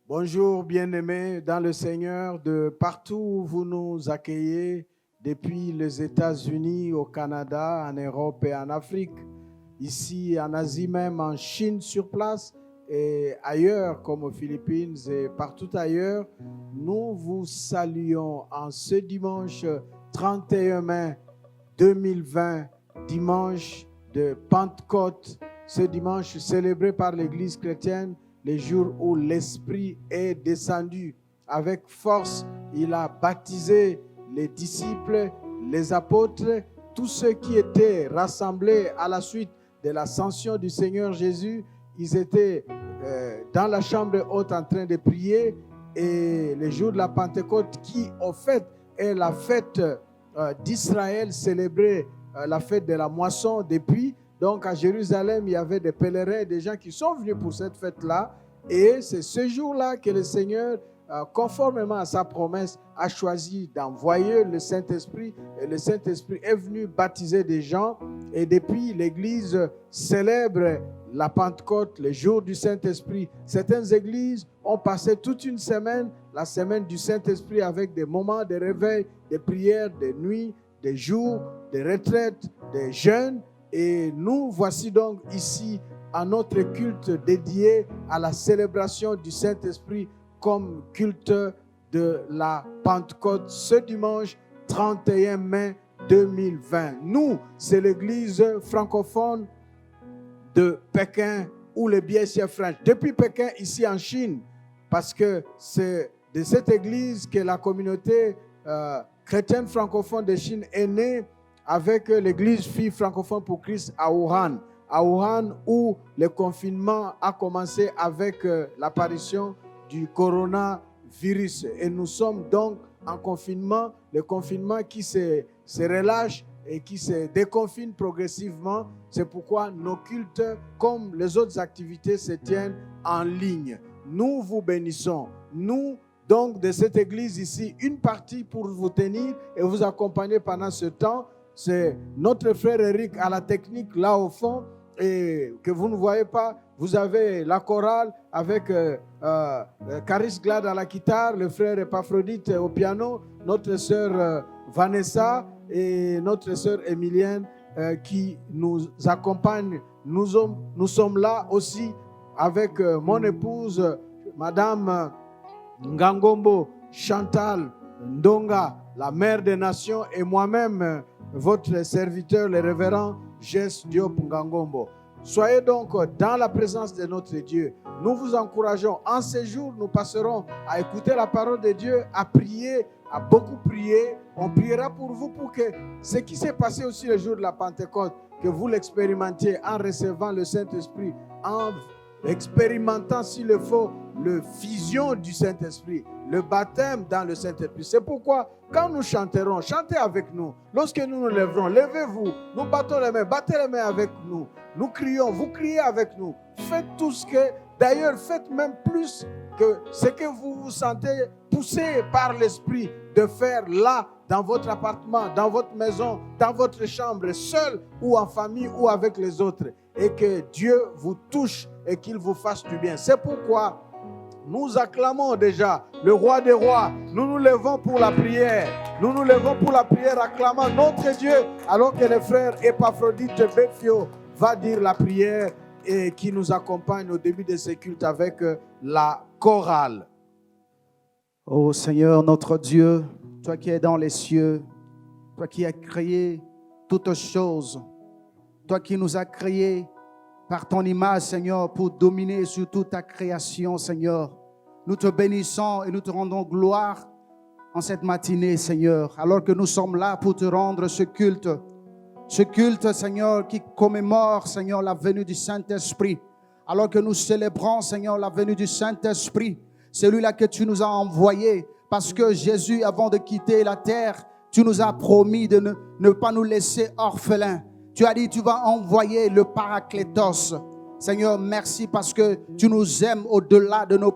Bonjour bien-aimés dans le Seigneur, de partout où vous nous accueillez, depuis les États-Unis, au Canada, en Europe et en Afrique, ici en Asie même, en Chine sur place et ailleurs comme aux Philippines et partout ailleurs. Nous vous saluons en ce dimanche 31 mai 2020, dimanche de Pentecôte, ce dimanche célébré par l'Église chrétienne, les jours où l'Esprit est descendu avec force. Il a baptisé les disciples, les apôtres, tous ceux qui étaient rassemblés à la suite de l'ascension du Seigneur Jésus. Ils étaient dans la chambre haute en train de prier, et le jour de la Pentecôte, qui au fait est la fête d'Israël, célébrer la fête de la moisson. Depuis, donc à Jérusalem, il y avait des pèlerins, des gens qui sont venus pour cette fête-là. Et c'est ce jour-là que le Seigneur, conformément à sa promesse, a choisi d'envoyer le Saint-Esprit. Et le Saint-Esprit est venu baptiser des gens. Et depuis, l'Église célèbre la Pentecôte, le jour du Saint-Esprit. Certaines églises ont passé toute une semaine, la semaine du Saint-Esprit, avec des moments de réveil, des prières, des nuits, des jours, des retraites, des jeûnes. Et nous voici donc ici à notre culte dédié à la célébration du Saint-Esprit comme culte de la Pentecôte ce dimanche 31 mai 2020. Nous, c'est l'église francophone de Pékin ou le BCF French. Depuis Pékin, ici en Chine, parce que c'est de cette église que la communauté chrétienne francophone de Chine est née, avec l'église fille francophone pour Christ à Wuhan. À Wuhan, où le confinement a commencé avec l'apparition du coronavirus. Et nous sommes donc en confinement, le confinement qui se relâche et qui se déconfine progressivement. C'est pourquoi nos cultes, comme les autres activités, se tiennent en ligne. Nous vous bénissons. Nous, donc, de cette église ici, une partie pour vous tenir et vous accompagner pendant ce temps. C'est notre frère Eric à la technique, là au fond, et que vous ne voyez pas. Vous avez la chorale avec Caris Glad à la guitare, le frère Epaphrodite au piano, notre sœur Vanessa et notre sœur Emilienne qui nous accompagnent. Nous sommes là aussi avec mon épouse, Madame Ngangombo Chantal Ndonga, la mère des nations, et moi-même, votre serviteur, le révérend Jess Diop Ngangombo. Soyez donc dans la présence de notre Dieu. Nous vous encourageons. En ces jours, nous passerons à écouter la parole de Dieu, à prier, à beaucoup prier. On priera pour vous pour que ce qui s'est passé aussi le jour de la Pentecôte, que vous l'expérimentiez en recevant le Saint-Esprit, en expérimentant s'il le faut le fusion du Saint-Esprit, le baptême dans le Saint-Esprit. C'est pourquoi quand nous chanterons, chantez avec nous. Lorsque nous nous lèverons, levez-vous, nous battons les mains, battez les mains avec nous. Nous crions, vous criez avec nous. Faites tout ce que, d'ailleurs, faites même plus que ce que vous vous sentez poussé par l'Esprit de faire là, dans votre appartement, dans votre maison, dans votre chambre, seul ou en famille ou avec les autres. Et que Dieu vous touche et qu'il vous fasse du bien. C'est pourquoi nous acclamons déjà le roi des rois. Nous nous levons pour la prière. Nous nous levons pour la prière, acclamant notre Dieu, alors que le frère Epaphrodite Befio va dire la prière et qui nous accompagne au début de ce culte avec la chorale. Ô Seigneur notre Dieu, toi qui es dans les cieux, toi qui as créé toutes choses, toi qui nous as créés par ton image, Seigneur, pour dominer sur toute ta création, Seigneur. Nous te bénissons et nous te rendons gloire en cette matinée, Seigneur, alors que nous sommes là pour te rendre ce culte, Seigneur, qui commémore, Seigneur, la venue du Saint-Esprit, alors que nous célébrons, Seigneur, la venue du Saint-Esprit, celui-là que tu nous as envoyé, parce que Jésus, avant de quitter la terre, tu nous as promis de ne pas nous laisser orphelins. Tu as dit, tu vas envoyer le Paraclétos. Seigneur, merci parce que tu nous aimes au-delà de nos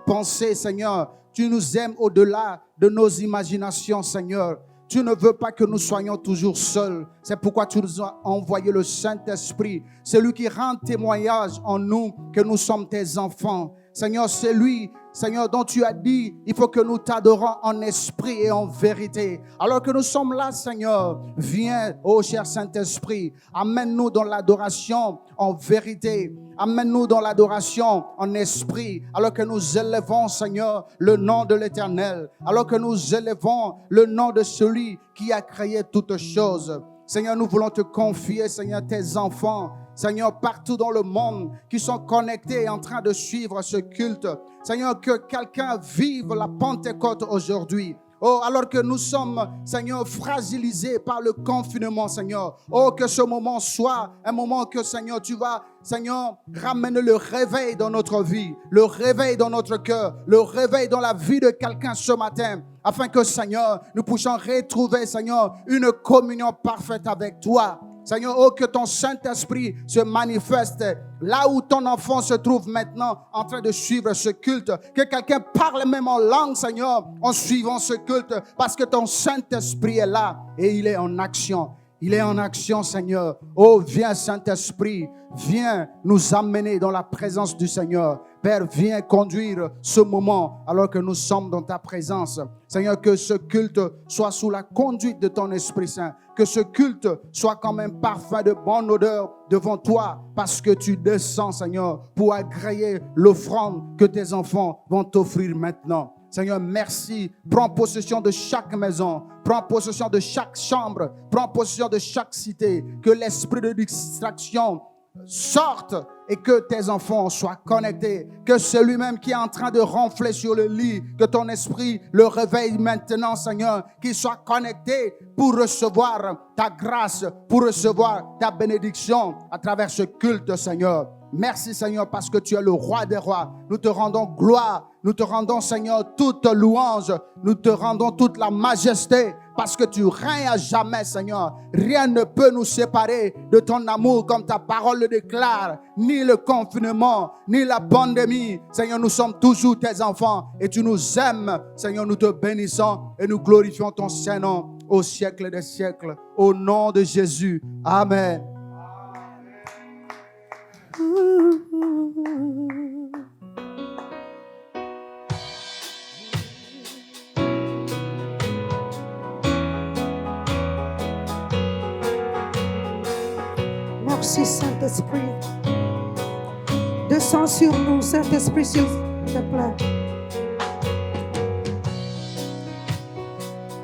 pensées, Seigneur. Tu nous aimes au-delà de nos imaginations, Seigneur. Tu ne veux pas que nous soyons toujours seuls. C'est pourquoi tu nous as envoyé le Saint-Esprit. C'est lui qui rend témoignage en nous que nous sommes tes enfants. Seigneur, c'est lui, Seigneur, dont tu as dit, il faut que nous t'adorons en esprit et en vérité. Alors que nous sommes là, Seigneur, viens, ô cher Saint-Esprit, amène-nous dans l'adoration en vérité. Amène-nous dans l'adoration en esprit, alors que nous élevons, Seigneur, le nom de l'Éternel, alors que nous élevons le nom de celui qui a créé toutes choses. Seigneur, nous voulons te confier, Seigneur, tes enfants, Seigneur, partout dans le monde, qui sont connectés et en train de suivre ce culte. Seigneur, que quelqu'un vive la Pentecôte aujourd'hui. Oh, alors que nous sommes, Seigneur, fragilisés par le confinement, Seigneur. Oh, que ce moment soit un moment que, Seigneur, tu vas, Seigneur, ramener le réveil dans notre vie, le réveil dans notre cœur, le réveil dans la vie de quelqu'un ce matin, afin que, Seigneur, nous puissions retrouver, Seigneur, une communion parfaite avec toi. Seigneur, oh, que ton Saint-Esprit se manifeste là où ton enfant se trouve maintenant en train de suivre ce culte. Que quelqu'un parle même en langue, Seigneur, en suivant ce culte, parce que ton Saint-Esprit est là et il est en action. Il est en action, Seigneur. Oh, viens, Saint-Esprit, viens nous amener dans la présence du Seigneur. Père, viens conduire ce moment alors que nous sommes dans ta présence. Seigneur, que ce culte soit sous la conduite de ton Esprit Saint. Que ce culte soit quand même parfum de bonne odeur devant toi, parce que tu descends, Seigneur, pour agréer l'offrande que tes enfants vont t'offrir maintenant. Seigneur, merci. Prends possession de chaque maison. Prends possession de chaque chambre. Prends possession de chaque cité. Que l'esprit de distraction sorte et que tes enfants soient connectés. Que celui-même qui est en train de ronfler sur le lit, que ton esprit le réveille maintenant, Seigneur, qu'il soit connecté pour recevoir ta grâce, pour recevoir ta bénédiction à travers ce culte, Seigneur. Merci, Seigneur, parce que tu es le roi des rois. Nous te rendons gloire. Nous te rendons, Seigneur, toute louange. Nous te rendons toute la majesté, parce que tu règnes à jamais, Seigneur. Rien ne peut nous séparer de ton amour, comme ta parole le déclare. Ni le confinement, ni la pandémie. Seigneur, nous sommes toujours tes enfants et tu nous aimes. Seigneur, nous te bénissons et nous glorifions ton Saint-Nom au siècle des siècles. Au nom de Jésus. Amen. Merci Saint-Esprit. Descends sur nous, Saint-Esprit, s'il te plaît.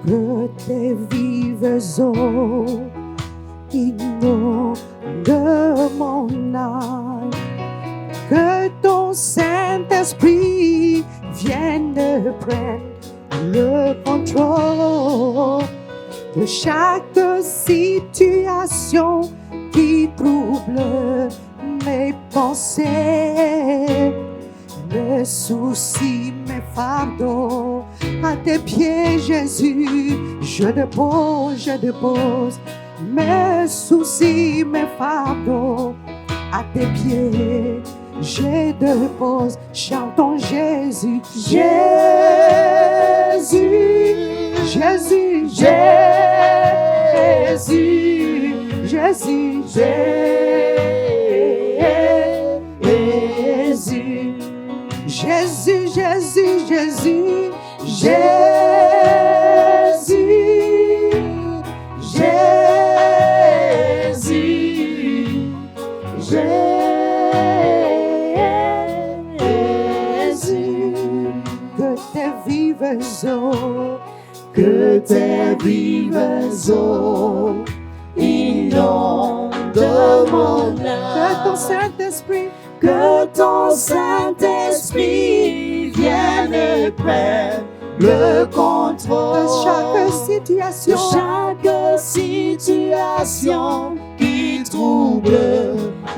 Que tes vives eaux inondent mon âme. Que ton Saint-Esprit vienne prendre le contrôle de chaque situation qui trouble mes pensées, mes soucis, mes fardeaux. À tes pieds, Jésus, je dépose mes soucis, mes fardeaux. À tes pieds, je dépose. Chantons Jésus, Jésus, Jésus, Jésus, Jésus, Jésus, Jésus, Jésus, Jésus, que tes vives eaux inondent mon âme. Que ton Saint-Esprit vienne et prenne le contrôle de chaque situation qui trouble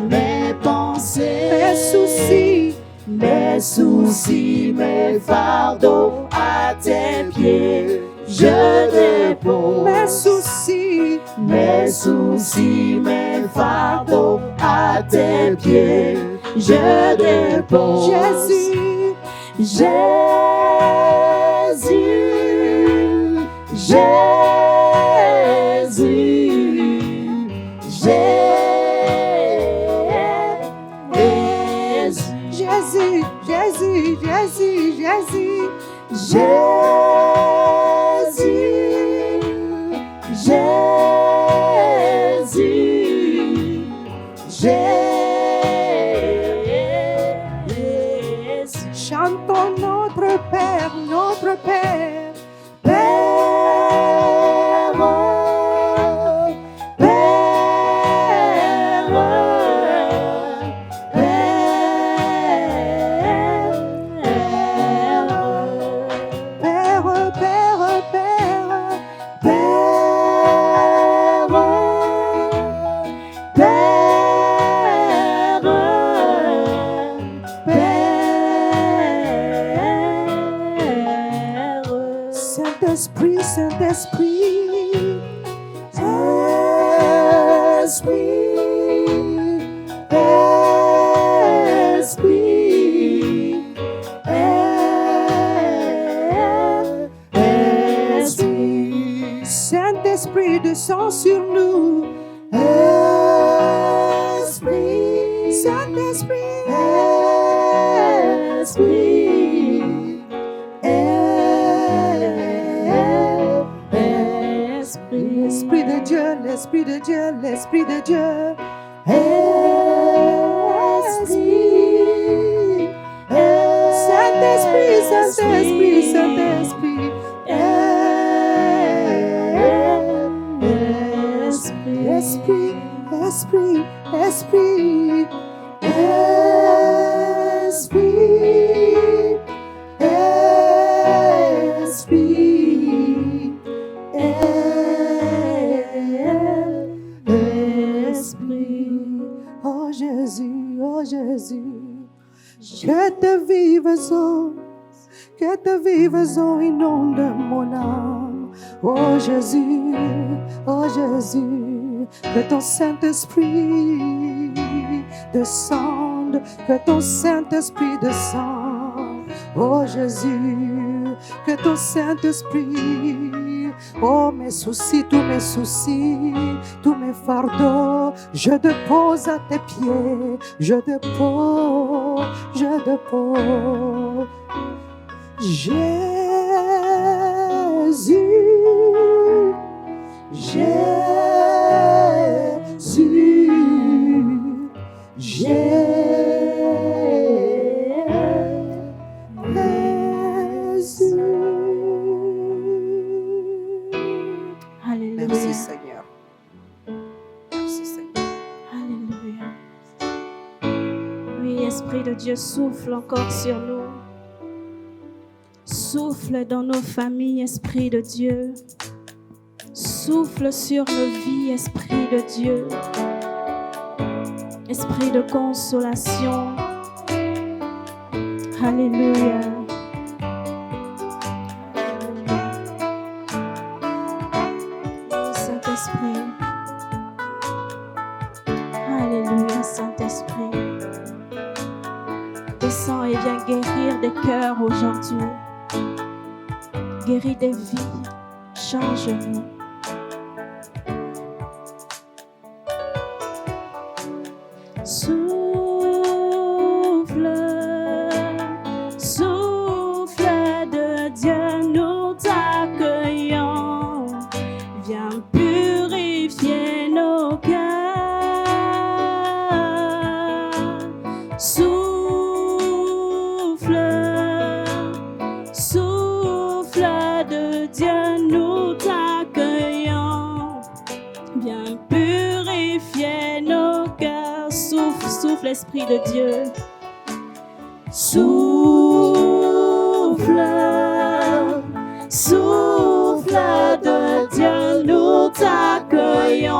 mes pensées, mes soucis, mes fardeaux. À tes pieds, je dépose mes soucis, mes fardeaux. À tes pieds, je dépose. Jésus, Jésus, Jésus, Jésus, Jésus, Jésus, Jésus, Jésus. Chantons notre Père, notre Père. Saint-Esprit, Saint-Esprit, Saint-Esprit, descend sur nous. Saint-Esprit, l'Esprit de Dieu, l'Esprit de Dieu, l'Esprit de Dieu. Saint-Esprit, Saint-Esprit, Saint-Esprit. Esprit, Esprit, Esprit. Oh Jésus, oh Jésus, que ta vive eau inonde mon âme. Oh Jésus, que ton Saint-Esprit descende, que ton Saint-Esprit descende. Oh Jésus, que ton Saint-Esprit, oh mes soucis, tous mes fardeaux, je dépose à tes pieds, je dépose. Alléluia. Merci Seigneur. Merci Seigneur. Alléluia. Oui, Esprit de Dieu, souffle encore sur nous. Souffle dans nos familles, Esprit de Dieu. Souffle sur nos vies, Esprit de Dieu. Esprit de consolation. Alléluia. Saint-Esprit. Alléluia, Saint-Esprit. Descends et viens guérir des cœurs aujourd'hui. Guéris des vies. Change-nous. Souffle, souffle de Dieu, nous t'accueillons. Viens purifier nos cœurs. Souffle, souffle de Dieu, nous t'accueillons. Viens purifier nos cœurs. Souffle, souffle, Esprit de Dieu. Souffle, souffle de Dieu, nous t'accueillons.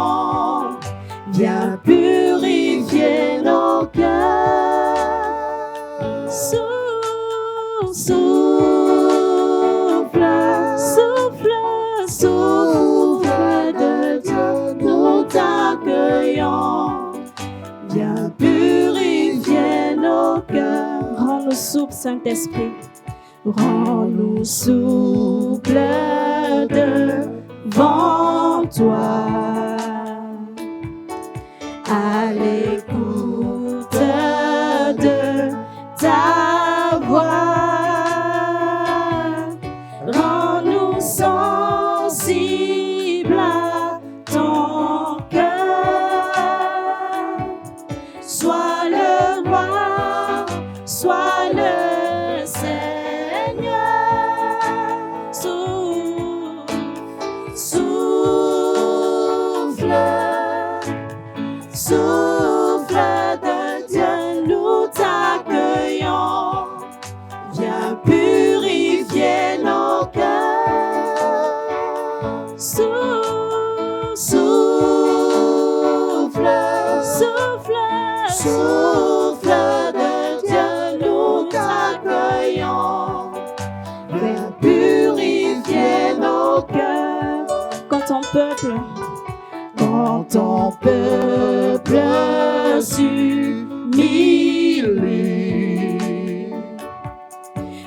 Viens purifier nos cœurs. Souffle, souffle, souffle, souffle de Dieu, nous t'accueillons. Viens purifier nos cœurs. Rends-nous souples, Saint-Esprit. Rends-nous souples devant toi. À l'écoute de ta le Seigneur. Souffle, souffle de Dieu, nous t'accueillons. Viens purifier nos cœurs. Souffle, souffle, souffle de Dieu, nous t'accueillons. Viens purifier nos cœurs. Quand ton peuple s'humilie,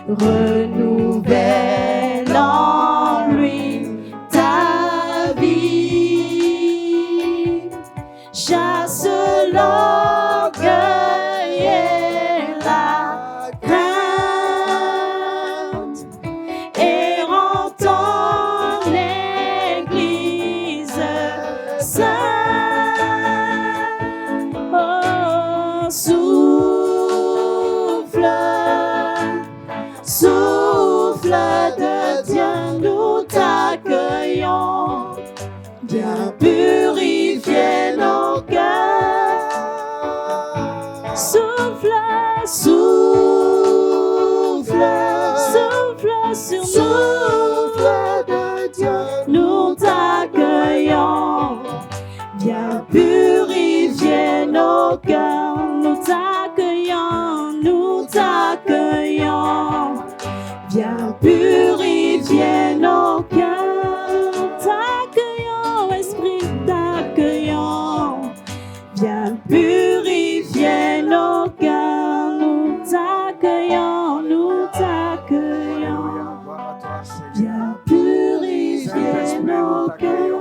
renouvelle en lui ta vie, chasse l'orgueil et la crainte et rend ton Église sainte. Oh, souffle, souffle de Dieu, nous t'accueillons. Viens purifier nos cœurs. Souffle, souffle, souffle sur nous. Souffle de Dieu, nous t'accueillons. Viens purifier nos cœurs. Nous t'accueillons, nous t'accueillons. Viens purifier nos cœurs. Nous t'accueillons, Esprit, t'accueillons. Viens purifier nos cœurs. Nous t'accueillons, nous t'accueillons. Gloire à toi, Seigneur. Viens purifier nos cœurs.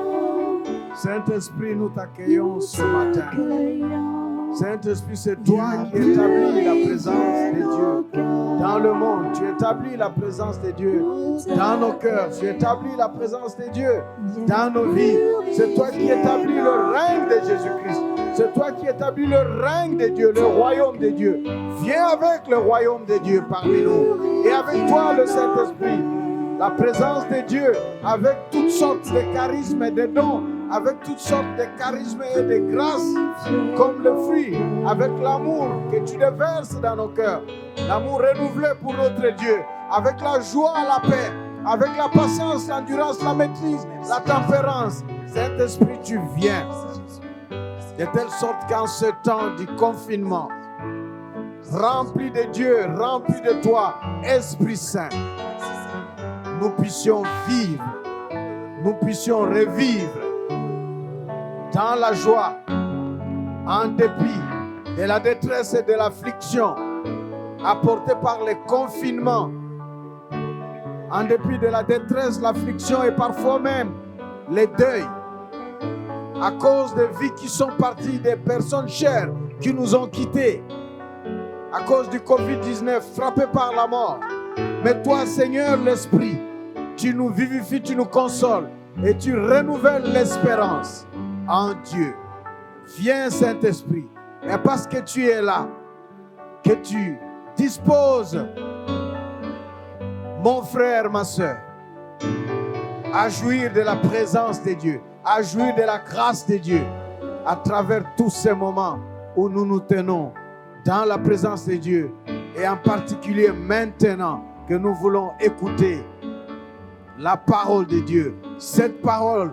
Saint-Esprit, nous t'accueillons ce matin. T'accueillons. Saint-Esprit, c'est toi qui établis la présence de Dieu dans le monde. Tu établis la présence de Dieu dans nos cœurs. Tu établis la présence de Dieu dans nos vies. C'est toi qui établis le règne de Jésus-Christ. C'est toi qui établis le règne de Dieu, le royaume de Dieu. Viens avec le royaume de Dieu parmi nous. Et avec toi, le Saint-Esprit, la présence de Dieu avec toutes sortes de charismes et de dons, avec toutes sortes de charismes et de grâces, comme le fruit, avec l'amour que tu déverses dans nos cœurs, l'amour renouvelé pour notre Dieu, avec la joie, la paix, avec la patience, l'endurance, la maîtrise, la tempérance. Saint-Esprit, tu viens, de telle sorte qu'en ce temps du confinement, rempli de Dieu, rempli de toi, Esprit Saint, nous puissions vivre, nous puissions revivre dans la joie, en dépit de la détresse et de l'affliction apportée par le confinement, en dépit de la détresse, l'affliction et parfois même les deuils, à cause des vies qui sont parties, des personnes chères qui nous ont quittés, à cause du Covid-19, frappés par la mort. Mais toi, Seigneur, l'Esprit, tu nous vivifies, tu nous consoles et tu renouvelles l'espérance en Dieu. Viens, Saint-Esprit, et parce que tu es là, que tu disposes, mon frère, ma soeur, à jouir de la présence de Dieu, à jouir de la grâce de Dieu, à travers tous ces moments où nous nous tenons dans la présence de Dieu, et en particulier maintenant que nous voulons écouter la parole de Dieu, cette parole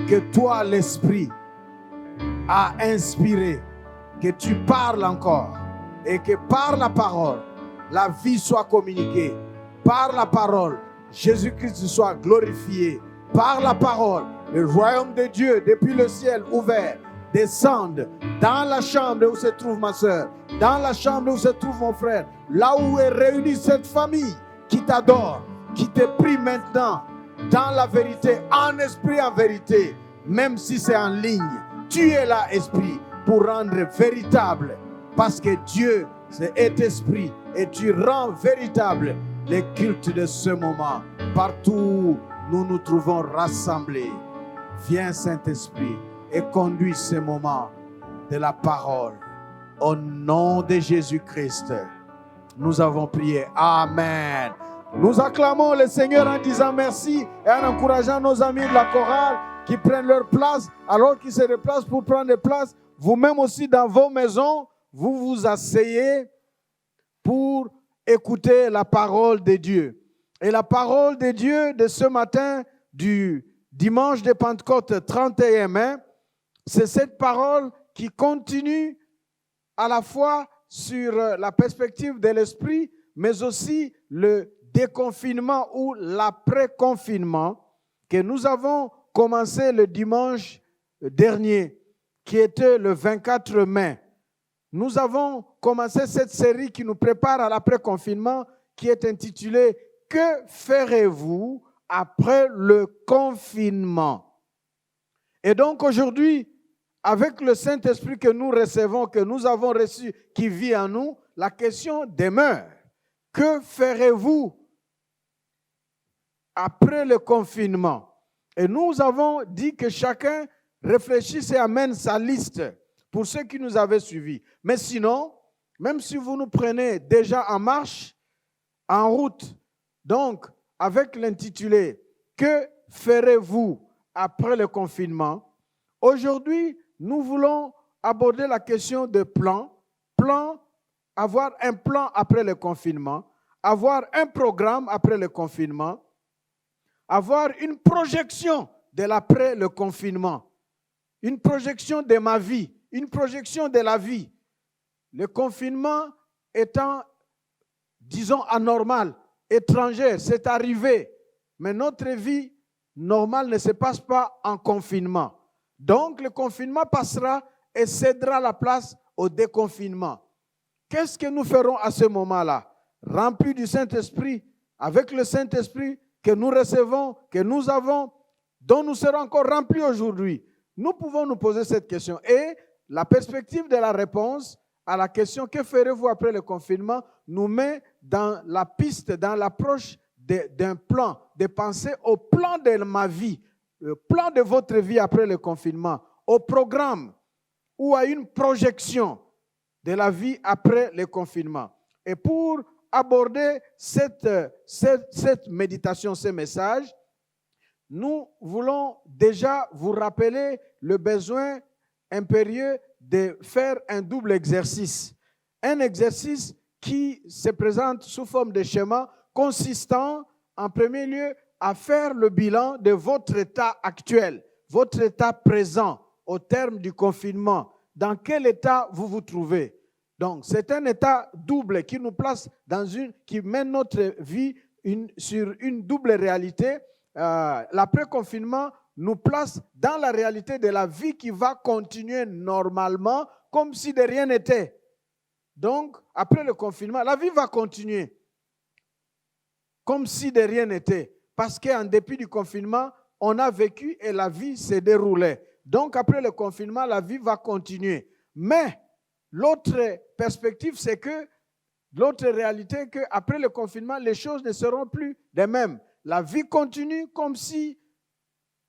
que toi, l'Esprit, a inspirée, que tu parles encore, et que par la parole, la vie soit communiquée, par la parole, Jésus-Christ soit glorifié, par la parole, le royaume de Dieu depuis le ciel ouvert descende dans la chambre où se trouve ma soeur, dans la chambre où se trouve mon frère, là où est réunie cette famille qui t'adore, qui te prie maintenant dans la vérité, en esprit, en vérité, même si c'est en ligne. Tu es là, Esprit, pour rendre véritable, parce que Dieu est esprit et tu rends véritable les cultes de ce moment. Partout où nous nous trouvons rassemblés, viens, Saint-Esprit, et conduis ce moment de la parole. Au nom de Jésus-Christ. Nous avons prié. Amen. Nous acclamons le Seigneur en disant merci et en encourageant nos amis de la chorale qui prennent leur place alors qu'ils se déplacent pour prendre des places. Vous-même aussi dans vos maisons, vous vous asseyez pour écouter la parole de Dieu. Et la parole de Dieu de ce matin du dimanche de Pentecôte 31 mai, c'est cette parole qui continue à la fois sur la perspective de l'esprit, mais aussi le déconfinement ou l'après-confinement que nous avons commencé le dimanche dernier, qui était le 24 mai. Nous avons commencé cette série qui nous prépare à l'après-confinement, qui est intitulée « Que ferez-vous après le confinement ?» Et donc aujourd'hui, avec le Saint-Esprit que nous recevons, que nous avons reçu, qui vit en nous, la question demeure. Que ferez-vous après le confinement? Et nous avons dit que chacun réfléchisse et amène sa liste pour ceux qui nous avaient suivis. Mais sinon, même si vous nous prenez déjà en marche, en route, donc avec l'intitulé « Que ferez-vous après le confinement ?» Aujourd'hui, nous voulons aborder la question de plan, avoir un plan après le confinement, avoir un programme après le confinement, avoir une projection de l'après le confinement, une projection de ma vie, une projection de la vie. Le confinement étant, disons, anormal, étranger, c'est arrivé, mais notre vie normale ne se passe pas en confinement. Donc, le confinement passera et cédera la place au déconfinement. Qu'est-ce que nous ferons à ce moment-là? Remplis du Saint-Esprit, avec le Saint-Esprit que nous recevons, que nous avons, dont nous serons encore remplis aujourd'hui. Nous pouvons nous poser cette question. Et la perspective de la réponse à la question « Que ferez-vous après le confinement ?» nous met dans la piste, dans l'approche d'un plan, de penser au plan de ma vie, le plan de votre vie après le confinement, au programme ou à une projection de la vie après le confinement. Et pour aborder cette méditation, ce message, nous voulons déjà vous rappeler le besoin impérieux de faire un double exercice. Un exercice qui se présente sous forme de schéma consistant en premier lieu à faire le bilan de votre état actuel, votre état présent au terme du confinement. Dans quel état vous vous trouvez? Donc, c'est un état double qui nous place qui mène notre vie sur une double réalité. L'après-confinement nous place dans la réalité de la vie qui va continuer normalement comme si de rien n'était. Donc, après le confinement, la vie va continuer comme si de rien n'était. Parce qu'en dépit du confinement, on a vécu et la vie s'est déroulée. Donc, après le confinement, la vie va continuer. Mais l'autre perspective, c'est que l'autre réalité, qu'après le confinement, les choses ne seront plus les mêmes. La vie continue comme si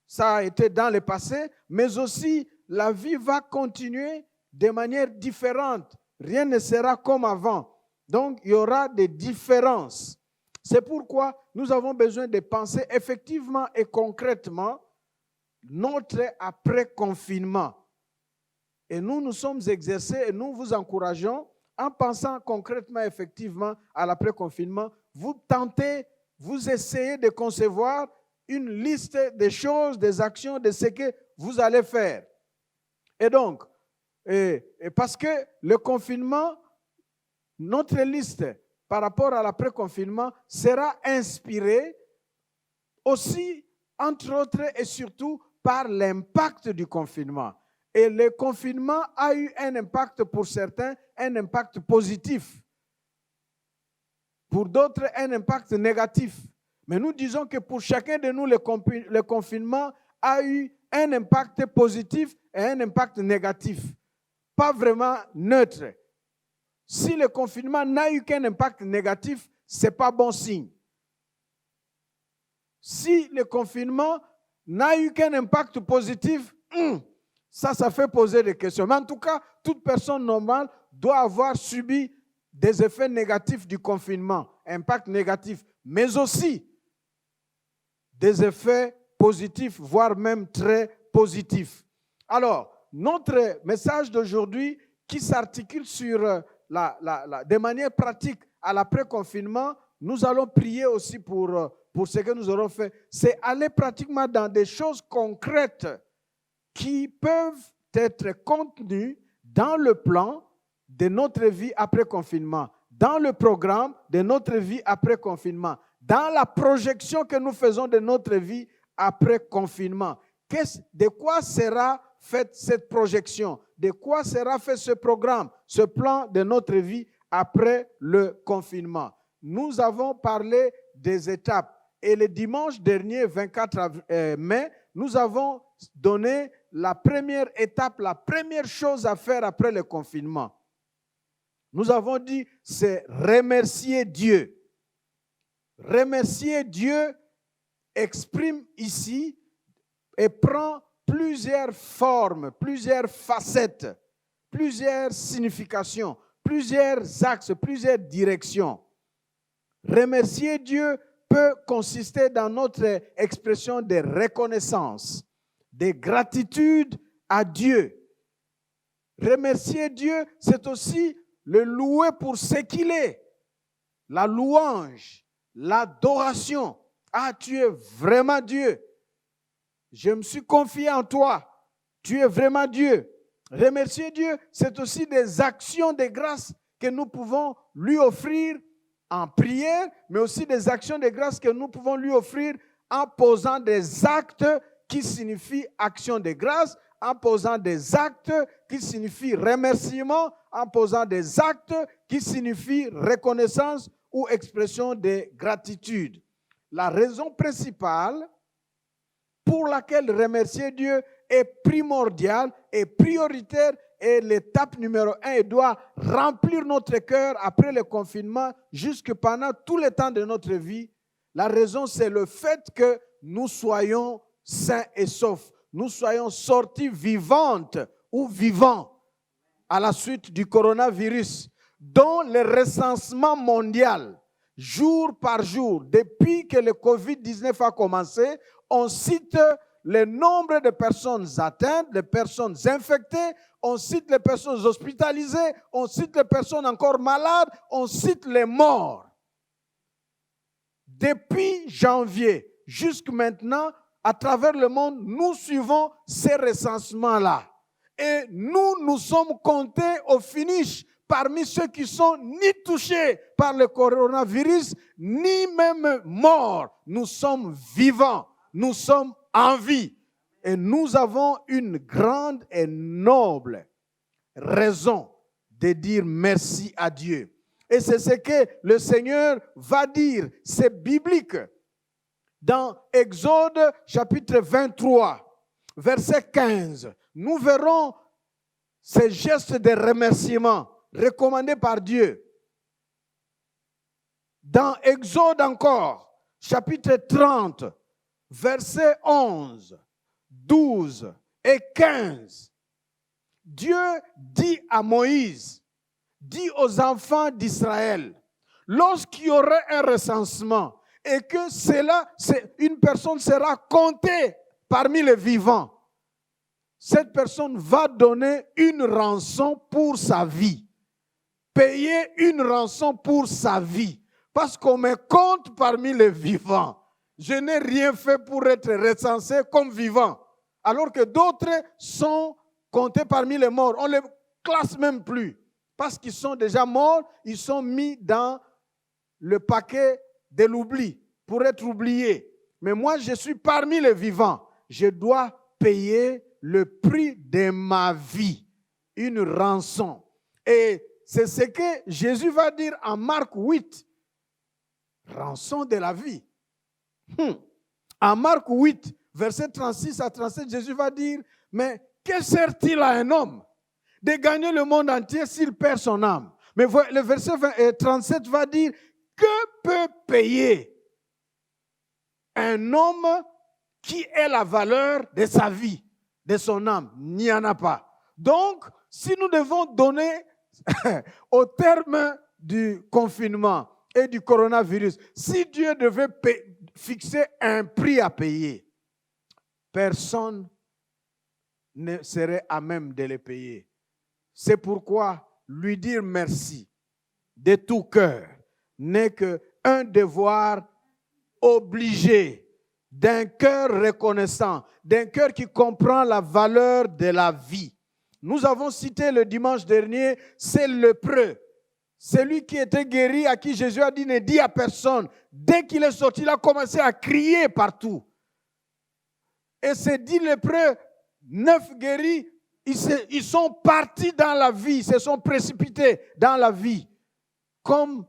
ça a été dans le passé, mais aussi la vie va continuer de manière différente. Rien ne sera comme avant. Donc, il y aura des différences. C'est pourquoi nous avons besoin de penser effectivement et concrètement notre après-confinement. Et nous sommes exercés et nous vous encourageons en pensant concrètement, effectivement à l'après-confinement. Vous tentez, vous essayez de concevoir une liste des choses, des actions, de ce que vous allez faire. Et donc, parce que le confinement, notre liste par rapport à l'après-confinement sera inspirée aussi, entre autres et surtout, par l'impact du confinement. Et le confinement a eu un impact pour certains, un impact positif. Pour d'autres, un impact négatif. Mais nous disons que pour chacun de nous, le confinement a eu un impact positif et un impact négatif. Pas vraiment neutre. Si le confinement n'a eu qu'un impact négatif, ce n'est pas bon signe. Si le confinement n'a eu qu'un impact positif, ça fait poser des questions. Mais en tout cas, toute personne normale doit avoir subi des effets négatifs du confinement, impact négatif, mais aussi des effets positifs, voire même très positifs. Alors, notre message d'aujourd'hui qui s'articule sur de manière pratique à l'après-confinement, nous allons prier aussi pour ce que nous aurons fait. C'est aller pratiquement dans des choses concrètes qui peuvent être contenues dans le plan de notre vie après confinement, dans le programme de notre vie après confinement, dans la projection que nous faisons de notre vie après confinement. De quoi sera faite cette projection? De quoi sera fait ce programme, ce plan de notre vie après le confinement? Nous avons parlé des étapes et le dimanche dernier, 24 mai, nous avons donné la première étape, la première chose à faire après le confinement. Nous avons dit, c'est remercier Dieu. Remercier Dieu exprime ici et prend plusieurs formes, plusieurs facettes, plusieurs significations, plusieurs axes, plusieurs directions. Remercier Dieu peut consister dans notre expression de reconnaissance, de gratitude à Dieu. Remercier Dieu, c'est aussi le louer pour ce qu'il est, la louange, l'adoration. Ah, tu es vraiment Dieu. Je me suis confié en toi. Tu es vraiment Dieu. Remercier Dieu, c'est aussi des actions de grâce que nous pouvons lui offrir en prière, mais aussi des actions de grâce que nous pouvons lui offrir en posant des actes qui signifient action de grâce, en posant des actes qui signifient remerciement, en posant des actes qui signifient reconnaissance ou expression de gratitude. La raison principale pour laquelle remercier Dieu est primordial et prioritaire et l'étape numéro 1 et doit remplir notre cœur après le confinement jusque pendant tout le temps de notre vie. La raison, c'est le fait que nous soyons sains et saufs. Nous soyons sortis vivantes ou vivants à la suite du coronavirus, dont le recensement mondial, jour par jour, depuis que le COVID-19 a commencé, on cite le nombre de personnes atteintes, de personnes infectées, on cite les personnes hospitalisées, on cite les personnes encore malades, on cite les morts. Depuis janvier jusqu'à maintenant, à travers le monde, nous suivons ces recensements-là. Et nous sommes comptés au finish parmi ceux qui sont ni touchés par le coronavirus, ni même morts. Nous sommes vivants, nous sommes en vie. Et nous avons une grande et noble raison de dire merci à Dieu. Et c'est ce que le Seigneur va dire. C'est biblique. Dans Exode chapitre 23, verset 15, nous verrons ces gestes de remerciement recommandés par Dieu. Dans Exode encore, chapitre 30, verset 11, 12 et 15, Dieu dit à Moïse, dit aux enfants d'Israël, lorsqu'il y aurait un recensement et que une personne sera comptée parmi les vivants, cette personne va donner une rançon pour sa vie. Payer une rançon pour sa vie. Parce qu'on me compte parmi les vivants. Je n'ai rien fait pour être recensé comme vivant. Alors que d'autres sont comptés parmi les morts. On ne les classe même plus. Parce qu'ils sont déjà morts, ils sont mis dans le paquet de l'oubli pour être oubliés. Mais moi, je suis parmi les vivants. Je dois payer le prix de ma vie, une rançon. Et c'est ce que Jésus va dire en Marc 8, rançon de la vie. En Marc 8, verset 36 à 37, Jésus va dire, mais que sert-il à un homme de gagner le monde entier s'il perd son âme? Mais le verset 37 va dire, que peut payer un homme qui est la valeur de sa vie, de son âme? Il n'y en a pas. Donc, si nous devons donner au terme du confinement et du coronavirus, si Dieu devait fixer un prix à payer, personne ne serait à même de le payer. C'est pourquoi lui dire merci de tout cœur n'est qu'un devoir obligé d'un cœur reconnaissant, d'un cœur qui comprend la valeur de la vie. Nous avons cité le dimanche dernier, c'est le lépreux. Celui qui était guéri, à qui Jésus a dit, ne dis à personne. Dès qu'il est sorti, il a commencé à crier partout. Et ces 10 lépreux, 9 guéris, ils sont partis dans la vie, ils se sont précipités dans la vie. Comme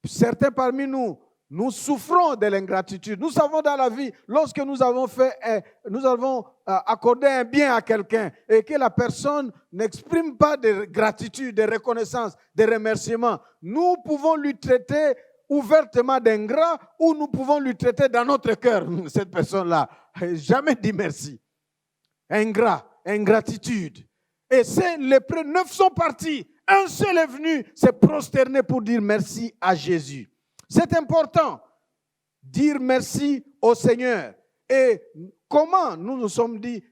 certains parmi nous, nous souffrons de l'ingratitude. Nous savons dans la vie, lorsque nous avons accordé un bien à quelqu'un et que la personne n'exprime pas de gratitude, de reconnaissance, de remerciement, nous pouvons lui traiter ouvertement d'ingrat ou nous pouvons lui traiter dans notre cœur, cette personne-là. Jamais dit merci. Ingrat, ingratitude. Et ces lépreux, 9 sont partis. Un seul est venu se prosterner pour dire merci à Jésus. C'est important, dire merci au Seigneur. Et comment nous nous sommes dit,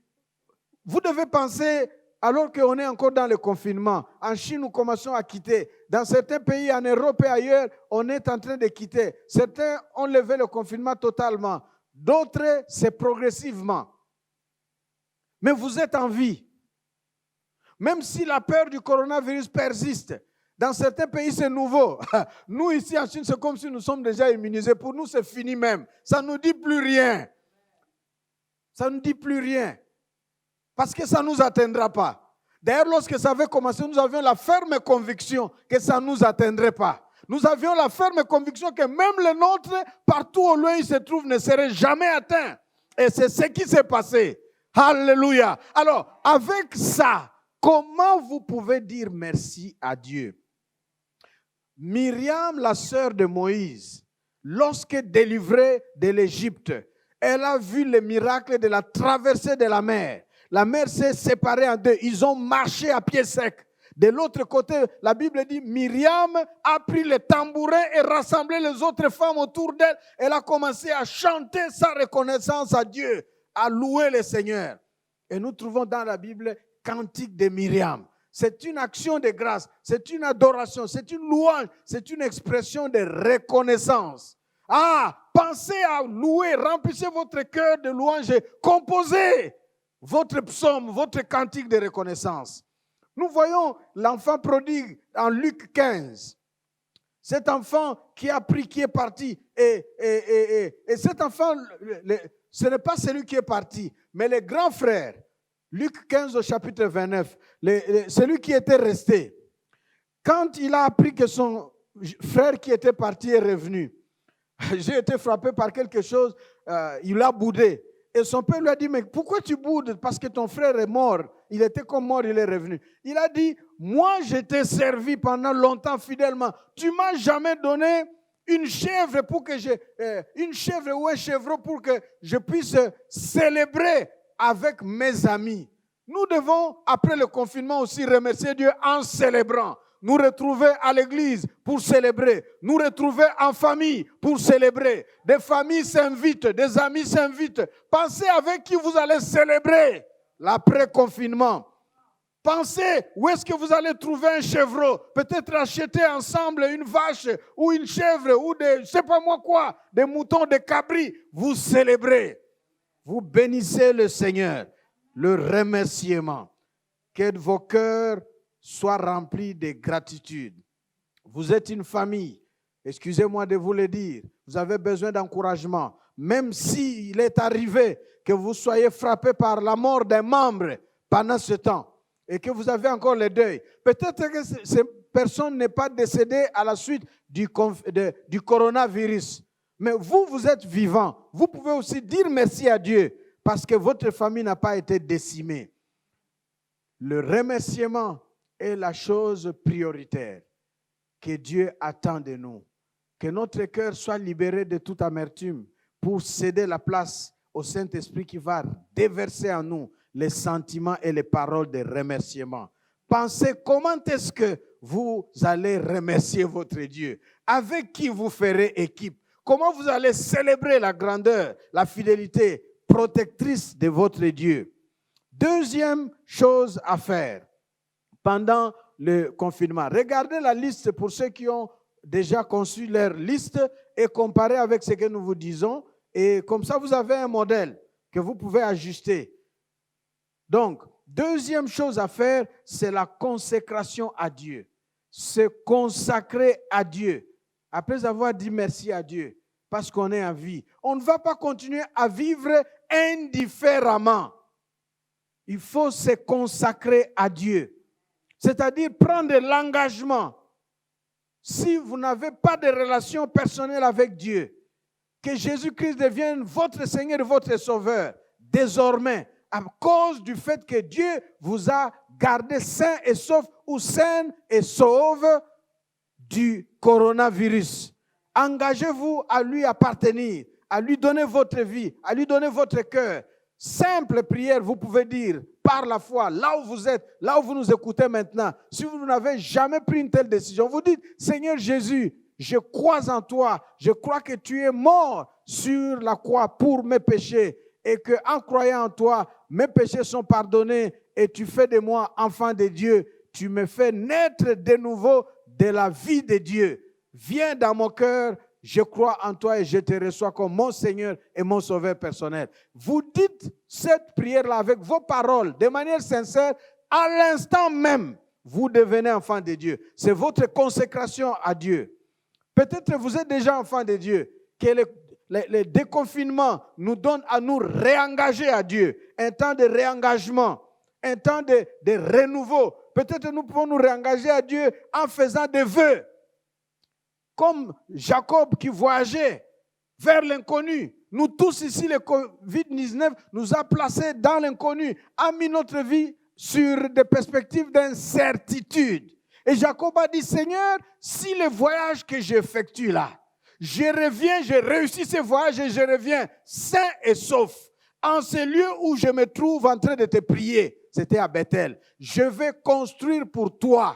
vous devez penser, alors qu'on est encore dans le confinement, en Chine, nous commençons à quitter. Dans certains pays, en Europe et ailleurs, on est en train de quitter. Certains ont levé le confinement totalement. D'autres, c'est progressivement. Mais vous êtes en vie. Même si la peur du coronavirus persiste, dans certains pays, c'est nouveau. Nous, ici en Chine, c'est comme si nous sommes déjà immunisés. Pour nous, c'est fini même. Ça ne nous dit plus rien. Ça ne nous dit plus rien. Parce que ça ne nous atteindra pas. D'ailleurs, lorsque ça avait commencé, nous avions la ferme conviction que ça ne nous atteindrait pas. Nous avions la ferme conviction que même le nôtre, partout au loin, il se trouve, ne serait jamais atteint. Et c'est ce qui s'est passé. Alléluia. Alors, avec ça, comment vous pouvez dire merci à Dieu? Myriam, la sœur de Moïse, lorsque délivrée de l'Égypte, elle a vu le miracle de la traversée de la mer. La mer s'est séparée en deux. Ils ont marché à pied sec. De l'autre côté, la Bible dit, Myriam a pris le tambourin et rassemblé les autres femmes autour d'elle. Elle a commencé à chanter sa reconnaissance à Dieu, à louer le Seigneur. Et nous trouvons dans la Bible Cantique de Myriam. C'est une action de grâce, c'est une adoration, c'est une louange, c'est une expression de reconnaissance. Ah, pensez à louer, remplissez votre cœur de louange et composez votre psaume, votre cantique de reconnaissance. Nous voyons l'enfant prodigue en Luc 15. Cet enfant qui a pris, qui est parti. Et cet enfant, ce n'est pas celui qui est parti, mais les grands frères. Luc 15 au chapitre 29, celui qui était resté, quand il a appris que son frère qui était parti est revenu, j'ai été frappé par quelque chose, il a boudé. Et son père lui a dit, mais pourquoi tu boudes? Parce que ton frère est mort, il était comme mort, il est revenu. Il a dit, moi je t'ai servi pendant longtemps fidèlement, tu ne m'as jamais donné une chèvre une chèvre ou un chèvreau pour que je puisse célébrer avec mes amis. Nous devons, après le confinement aussi, remercier Dieu en célébrant. Nous retrouver à l'église pour célébrer. Nous retrouver en famille pour célébrer. Des familles s'invitent, des amis s'invitent. Pensez avec qui vous allez célébrer l'après-confinement. Pensez où est-ce que vous allez trouver un chevreau. Peut-être acheter ensemble une vache ou une chèvre ou je ne sais pas moi quoi, des moutons, des cabris. Vous célébrez. Vous bénissez le Seigneur, le remerciement. Que vos cœurs soient remplis de gratitude. Vous êtes une famille, excusez-moi de vous le dire, vous avez besoin d'encouragement. Même s'il est arrivé que vous soyez frappé par la mort d'un membre pendant ce temps et que vous avez encore le deuil, peut-être que cette personne n'est pas décédée à la suite du coronavirus. Mais vous êtes vivant. Vous pouvez aussi dire merci à Dieu parce que votre famille n'a pas été décimée. Le remerciement est la chose prioritaire que Dieu attend de nous. Que notre cœur soit libéré de toute amertume pour céder la place au Saint-Esprit qui va déverser en nous les sentiments et les paroles de remerciement. Pensez comment est-ce que vous allez remercier votre Dieu? Avec qui vous ferez équipe? Comment vous allez célébrer la grandeur, la fidélité protectrice de votre Dieu? Deuxième chose à faire pendant le confinement. Regardez la liste pour ceux qui ont déjà conçu leur liste et comparez avec ce que nous vous disons. Et comme ça, vous avez un modèle que vous pouvez ajuster. Donc, deuxième chose à faire, c'est la consécration à Dieu. Se consacrer à Dieu. Après avoir dit merci à Dieu, parce qu'on est en vie. On ne va pas continuer à vivre indifféremment. Il faut se consacrer à Dieu. C'est-à-dire prendre l'engagement. Si vous n'avez pas de relation personnelle avec Dieu, que Jésus-Christ devienne votre Seigneur et votre Sauveur, désormais, à cause du fait que Dieu vous a gardé sain et sauf ou saine et sauve du coronavirus. Engagez-vous à lui appartenir, à lui donner votre vie, à lui donner votre cœur. Simple prière, vous pouvez dire par la foi, là où vous êtes, là où vous nous écoutez maintenant. Si vous n'avez jamais pris une telle décision, vous dites, Seigneur Jésus, je crois en toi, je crois que tu es mort sur la croix pour mes péchés et qu'en croyant en toi, mes péchés sont pardonnés et tu fais de moi enfant de Dieu. Tu me fais naître de nouveau de la vie de Dieu. Viens dans mon cœur, je crois en toi et je te reçois comme mon Seigneur et mon Sauveur personnel. Vous dites cette prière-là avec vos paroles, de manière sincère, à l'instant même, vous devenez enfant de Dieu. C'est votre consécration à Dieu. Peut-être que vous êtes déjà enfant de Dieu, que le déconfinement nous donne à nous réengager à Dieu. Un temps de réengagement, un temps de renouveau. Peut-être que nous pouvons nous réengager à Dieu en faisant des vœux. Comme Jacob qui voyageait vers l'inconnu. Nous tous ici, le COVID-19 nous a placés dans l'inconnu, a mis notre vie sur des perspectives d'incertitude. Et Jacob a dit, Seigneur, si le voyage que j'effectue là, je reviens, je réussis ce voyage et je reviens sain et sauf. En ce lieu où je me trouve en train de te prier, c'était à Bethel, je vais construire pour toi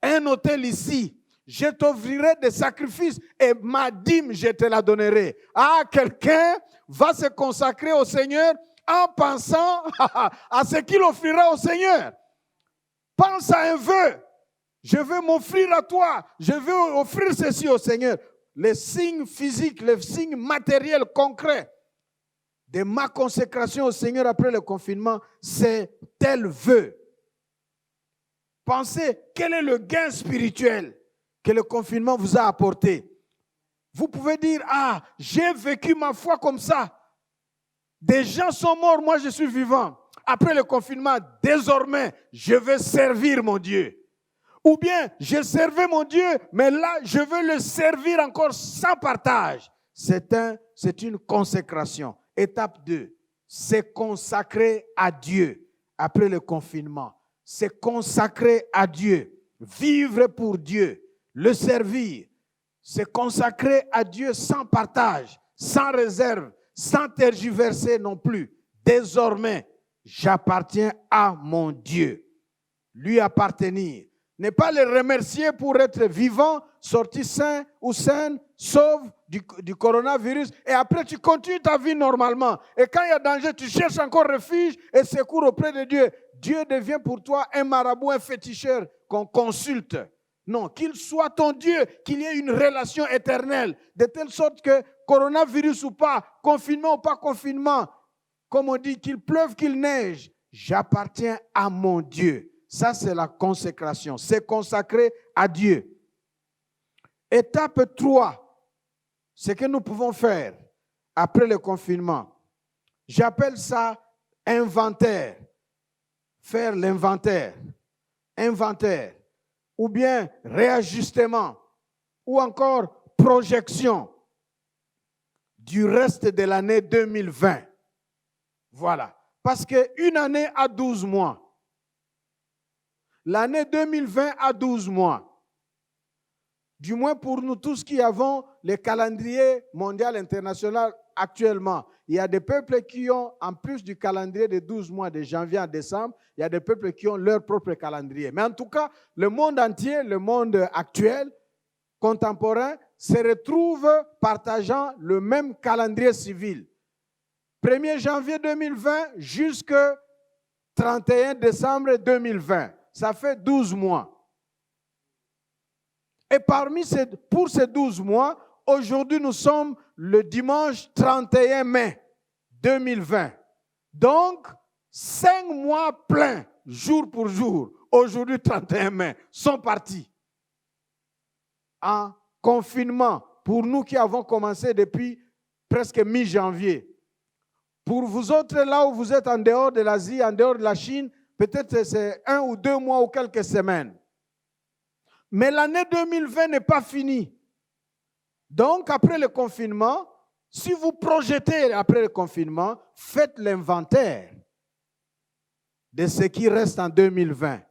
un hôtel ici. Je t'offrirai des sacrifices et ma dîme, je te la donnerai. Ah, quelqu'un va se consacrer au Seigneur en pensant à ce qu'il offrira au Seigneur. Pense à un vœu. Je veux m'offrir à toi. Je veux offrir ceci au Seigneur. Les signes physiques, les signes matériels concrets de ma consécration au Seigneur après le confinement, c'est tel vœu. Pensez, quel est le gain spirituel que le confinement vous a apporté? Vous pouvez dire, ah, j'ai vécu ma foi comme ça. Des gens sont morts, moi je suis vivant. Après le confinement, désormais, je vais servir mon Dieu. Ou bien, je servais mon Dieu, mais là, je veux le servir encore sans partage. C'est une consécration. Étape 2, c'est consacrer à Dieu après le confinement. C'est consacrer à Dieu, vivre pour Dieu, le servir. C'est consacrer à Dieu sans partage, sans réserve, sans tergiverser non plus. Désormais, j'appartiens à mon Dieu. Lui appartenir. Ne pas le remercier pour être vivant, sorti sain ou saine, sauve du coronavirus. Et après, tu continues ta vie normalement. Et quand il y a danger, tu cherches encore refuge et secours auprès de Dieu. Dieu devient pour toi un marabout, un féticheur qu'on consulte. Non, qu'il soit ton Dieu, qu'il y ait une relation éternelle. De telle sorte que, coronavirus ou pas, confinement ou pas confinement, comme on dit, qu'il pleuve, qu'il neige, j'appartiens à mon Dieu. Ça, c'est la consécration. C'est consacré à Dieu. Étape 3, ce que nous pouvons faire après le confinement. J'appelle ça inventaire. Faire l'inventaire. Inventaire. Ou bien réajustement. Ou encore projection du reste de l'année 2020. Voilà. Parce qu'une année a 12 mois. L'année 2020 a 12 mois. du moins pour nous tous qui avons le calendrier mondial international actuellement. Il y a des peuples qui ont, en plus du calendrier de 12 mois de janvier à décembre, il y a des peuples qui ont leur propre calendrier. Mais en tout cas, le monde entier, le monde actuel, contemporain, se retrouve partageant le même calendrier civil. 1er janvier 2020 jusqu'au 31 décembre 2020. Ça fait 12 mois. Et pour ces 12 mois, aujourd'hui, nous sommes le dimanche 31 mai 2020. Donc, 5 mois pleins, jour pour jour, aujourd'hui 31 mai, sont partis en confinement pour nous qui avons commencé depuis presque mi-janvier. Pour vous autres, là où vous êtes en dehors de l'Asie, en dehors de la Chine, peut-être c'est 1 ou 2 mois ou quelques semaines. Mais l'année 2020 n'est pas finie. Donc, après le confinement, si vous projetez après le confinement, faites l'inventaire de ce qui reste en 2020.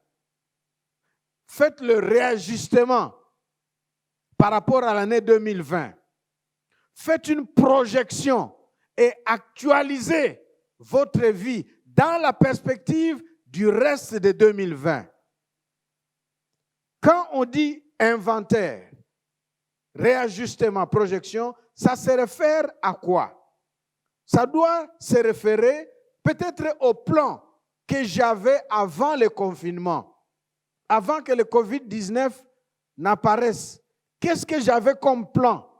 Faites le réajustement par rapport à l'année 2020. Faites une projection et actualisez votre vie dans la perspective du reste de 2020. Quand on dit inventaire, réajustement, projection, ça se réfère à quoi? Ça doit se référer peut-être au plan que j'avais avant le confinement, avant que le COVID-19 n'apparaisse. Qu'est-ce que j'avais comme plan?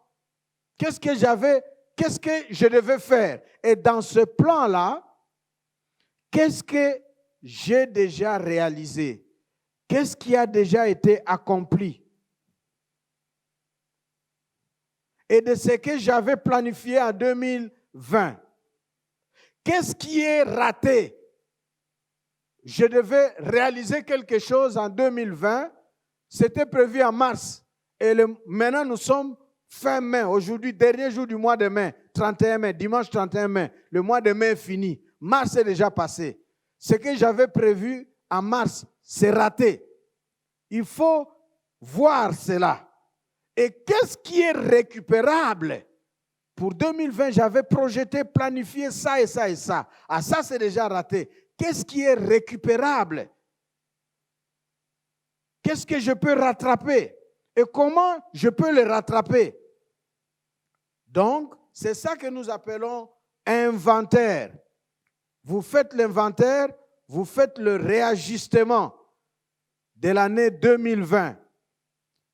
Qu'est-ce que je devais faire? Et dans ce plan-là, qu'est-ce que j'ai déjà réalisé? Qu'est-ce qui a déjà été accompli? Et de ce que j'avais planifié en 2020, qu'est-ce qui est raté? Je devais réaliser quelque chose en 2020. C'était prévu en mars. Et maintenant, nous sommes fin mai. Aujourd'hui, dernier jour du mois de mai, 31 mai, dimanche 31 mai. Le mois de mai est fini. Mars est déjà passé. Ce que j'avais prévu en mars, c'est raté. Il faut voir cela. Et qu'est-ce qui est récupérable? Pour 2020, j'avais projeté, planifié ça et ça et ça. Ah, ça, c'est déjà raté. Qu'est-ce qui est récupérable? Qu'est-ce que je peux rattraper? Et comment je peux le rattraper? Donc, c'est ça que nous appelons inventaire. Vous faites l'inventaire, vous faites le réajustement de l'année 2020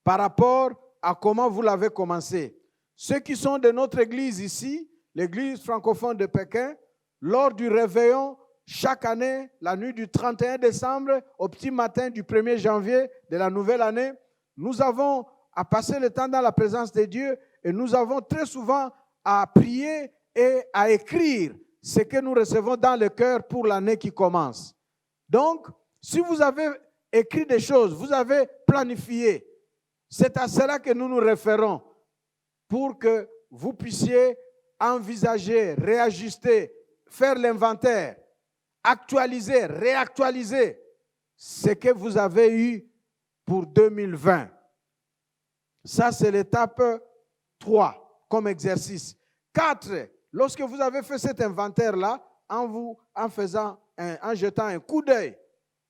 par rapport à comment vous l'avez commencé. Ceux qui sont de notre église ici, l'église francophone de Pékin, lors du réveillon, chaque année, la nuit du 31 décembre, au petit matin du 1er janvier de la nouvelle année, nous avons à passer le temps dans la présence de Dieu et nous avons très souvent à prier et à écrire ce que nous recevons dans le cœur pour l'année qui commence. Donc, si vous avez écrit des choses, vous avez planifié, c'est à cela que nous nous référons pour que vous puissiez envisager, réajuster, faire l'inventaire, actualiser, réactualiser ce que vous avez eu pour 2020. Ça, c'est l'étape 3 comme exercice. 4, lorsque vous avez fait cet inventaire-là, en jetant un coup d'œil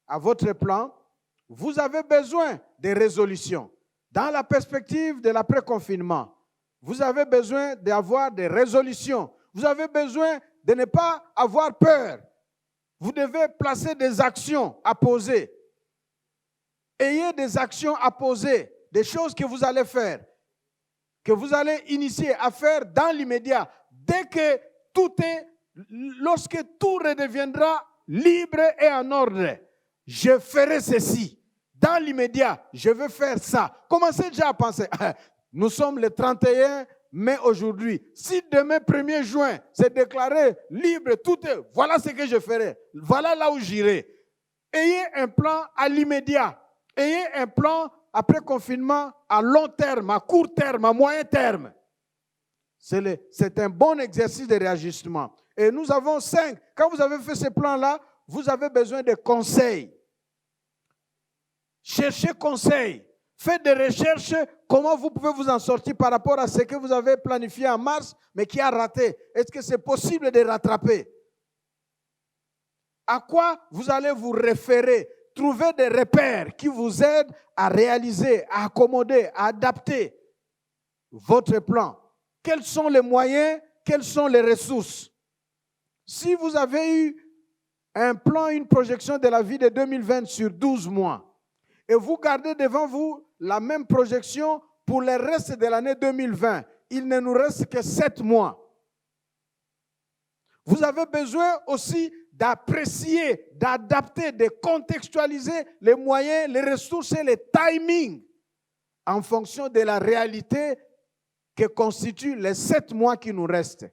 à votre plan, vous avez besoin de résolutions. Dans la perspective de l'après-confinement, vous avez besoin d'avoir des résolutions. Vous avez besoin de ne pas avoir peur. Vous devez placer des actions à poser. Ayez des actions à poser, des choses que vous allez faire, que vous allez initier à faire dans l'immédiat. Dès que lorsque tout redeviendra libre et en ordre, je ferai ceci. Dans l'immédiat, je veux faire ça. Commencez déjà à penser. Nous sommes le 31 mai aujourd'hui. Si demain, 1er juin, c'est déclaré libre, voilà ce que je ferai. Voilà là où j'irai. Ayez un plan à l'immédiat. Ayez un plan après confinement à long terme, à court terme, à moyen terme. C'est un bon exercice de réajustement. Et nous avons 5. Quand vous avez fait ce plan-là, vous avez besoin de conseils. Cherchez conseil. Faites des recherches, comment vous pouvez vous en sortir par rapport à ce que vous avez planifié en mars, mais qui a raté. Est-ce que c'est possible de rattraper? À quoi vous allez vous référer? Trouvez des repères qui vous aident à réaliser, à accommoder, à adapter votre plan. Quels sont les moyens? Quelles sont les ressources? Si vous avez eu un plan, une projection de la vie de 2020 sur 12 mois, et vous gardez devant vous la même projection pour le reste de l'année 2020, il ne nous reste que 7 mois. Vous avez besoin aussi d'apprécier, d'adapter, de contextualiser les moyens, les ressources et les timings en fonction de la réalité que constituent les 7 mois qui nous restent.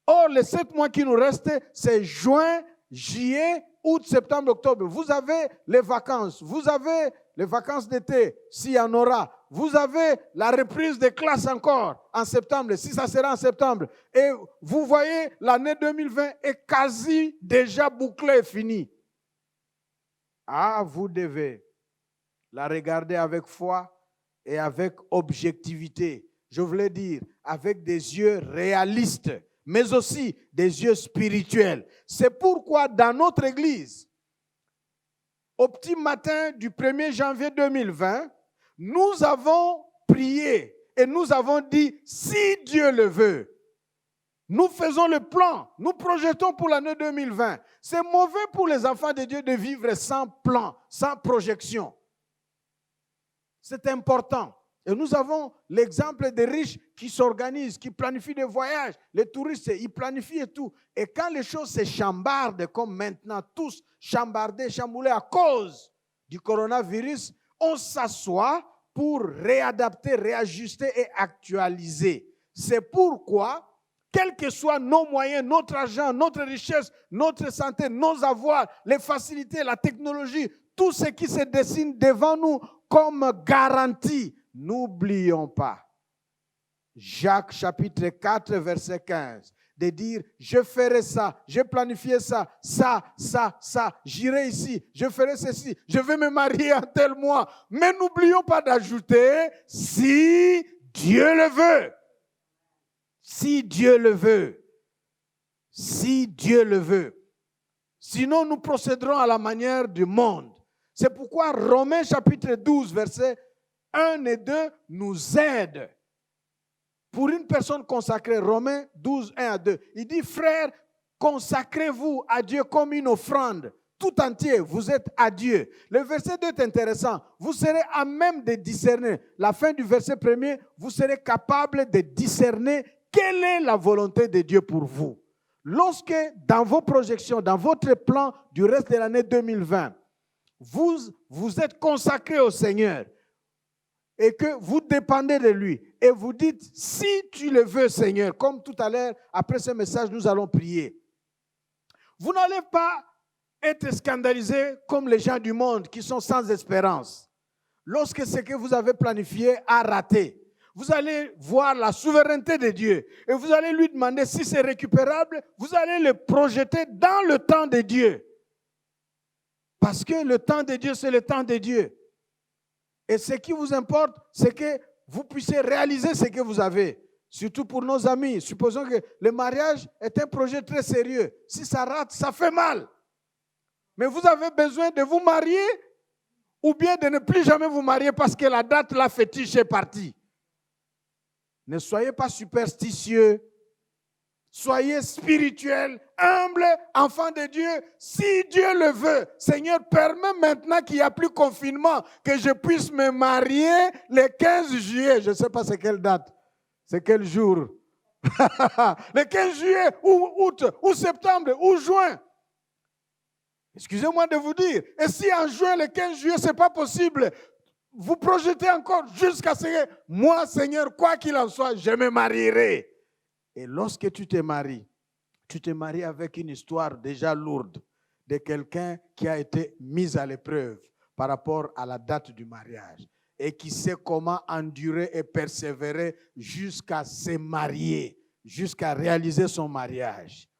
Or, les 7 mois qui nous restent, c'est juin, juillet, août, septembre, octobre. Vous avez les vacances, vous avez les vacances d'été, s'il y en aura. Vous avez la reprise des classes encore en septembre, si ça sera en septembre. Et vous voyez, l'année 2020 est quasi déjà bouclée et finie. Ah, vous devez la regarder avec foi et avec objectivité. Je voulais dire, avec des yeux réalistes, mais aussi des yeux spirituels. C'est pourquoi dans notre église, au petit matin du 1er janvier 2020, nous avons prié et nous avons dit, si Dieu le veut, nous faisons le plan, nous projetons pour l'année 2020. C'est mauvais pour les enfants de Dieu de vivre sans plan, sans projection. C'est important. Et nous avons l'exemple des riches qui s'organisent, qui planifient des voyages. Les touristes, ils planifient et tout. Et quand les choses se chambardent, comme maintenant, tous chambardés, chamboulés à cause du coronavirus, on s'assoit pour réadapter, réajuster et actualiser. C'est pourquoi, quels que soient nos moyens, notre argent, notre richesse, notre santé, nos avoirs, les facilités, la technologie, tout ce qui se dessine devant nous comme garantie, n'oublions pas, Jacques chapitre 4, verset 15, de dire, je ferai ça, j'ai planifié ça, j'irai ici, je ferai ceci, je vais me marier en tel mois. Mais n'oublions pas d'ajouter, si Dieu le veut. Si Dieu le veut. Si Dieu le veut. Sinon, nous procéderons à la manière du monde. C'est pourquoi Romains chapitre 12, verset 1 et 2 nous aident. Pour une personne consacrée, Romains 12, 1 à 2, il dit, frères, consacrez-vous à Dieu comme une offrande. Tout entier, vous êtes à Dieu. Le verset 2 est intéressant. Vous serez à même de discerner. La fin du verset 1er, vous serez capable de discerner quelle est la volonté de Dieu pour vous. Lorsque, dans vos projections, dans votre plan du reste de l'année 2020, vous êtes consacré au Seigneur et que vous dépendez de lui et vous dites, si tu le veux Seigneur, comme tout à l'heure, après ce message, nous allons prier. Vous n'allez pas être scandalisé comme les gens du monde qui sont sans espérance. Lorsque ce que vous avez planifié a raté, vous allez voir la souveraineté de Dieu et vous allez lui demander si c'est récupérable, vous allez le projeter dans le temps de Dieu. Parce que le temps de Dieu, c'est le temps de Dieu. Et ce qui vous importe, c'est que vous puissiez réaliser ce que vous avez. Surtout pour nos amis. Supposons que le mariage est un projet très sérieux. Si ça rate, ça fait mal. Mais vous avez besoin de vous marier ou bien de ne plus jamais vous marier parce que la date, la fétiche est partie. Ne soyez pas superstitieux. Soyez spirituels, humbles, enfants de Dieu. Si Dieu le veut, Seigneur, permets maintenant qu'il n'y a plus confinement, que je puisse me marier le 15 juillet. Je ne sais pas c'est quelle date, c'est quel jour. Le 15 juillet, ou août, ou septembre, ou juin. Excusez-moi de vous dire. Et si en juin, le 15 juillet, ce n'est pas possible, vous projetez encore jusqu'à ce que moi, Seigneur, quoi qu'il en soit, je me marierai. Et lorsque tu te maries avec une histoire déjà lourde de quelqu'un qui a été mis à l'épreuve par rapport à la date du mariage et qui sait comment endurer et persévérer jusqu'à se marier, jusqu'à réaliser son mariage.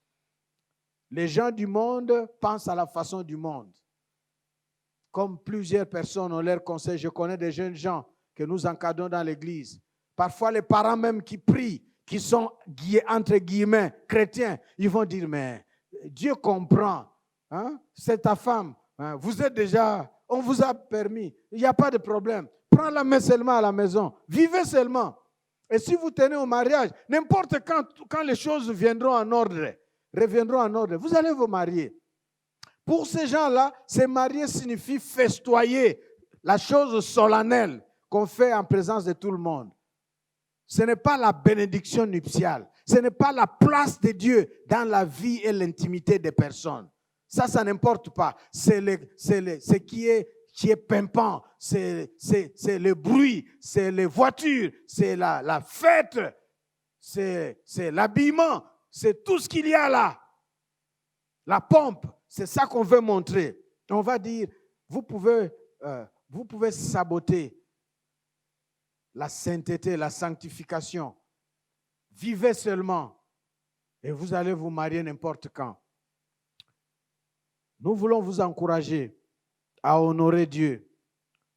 Les gens du monde pensent à la façon du monde. Comme plusieurs personnes ont leur conseil, je connais des jeunes gens que nous encadrons dans l'église. Parfois, les parents même qui prient, qui sont entre guillemets chrétiens, ils vont dire, mais Dieu comprend. Hein? C'est ta femme. Hein? Vous êtes déjà, on vous a permis. Il n'y a pas de problème. Prends la main seulement à la maison. Vivez seulement. Et si vous tenez au mariage, n'importe quand les choses viendront en ordre, reviendront en ordre, vous allez vous marier. Pour ces gens-là, se marier signifie festoyer, la chose solennelle qu'on fait en présence de tout le monde. Ce n'est pas la bénédiction nuptiale. Ce n'est pas la place de Dieu dans la vie et l'intimité des personnes. Ça n'importe pas. C'est ce qui est pimpant. C'est le bruit, c'est les voitures, c'est la fête, c'est l'habillement, c'est tout ce qu'il y a là. La pompe, c'est ça qu'on veut montrer. On va dire, vous pouvez saboter la sainteté, la sanctification. Vivez seulement et vous allez vous marier n'importe quand. Nous voulons vous encourager à honorer Dieu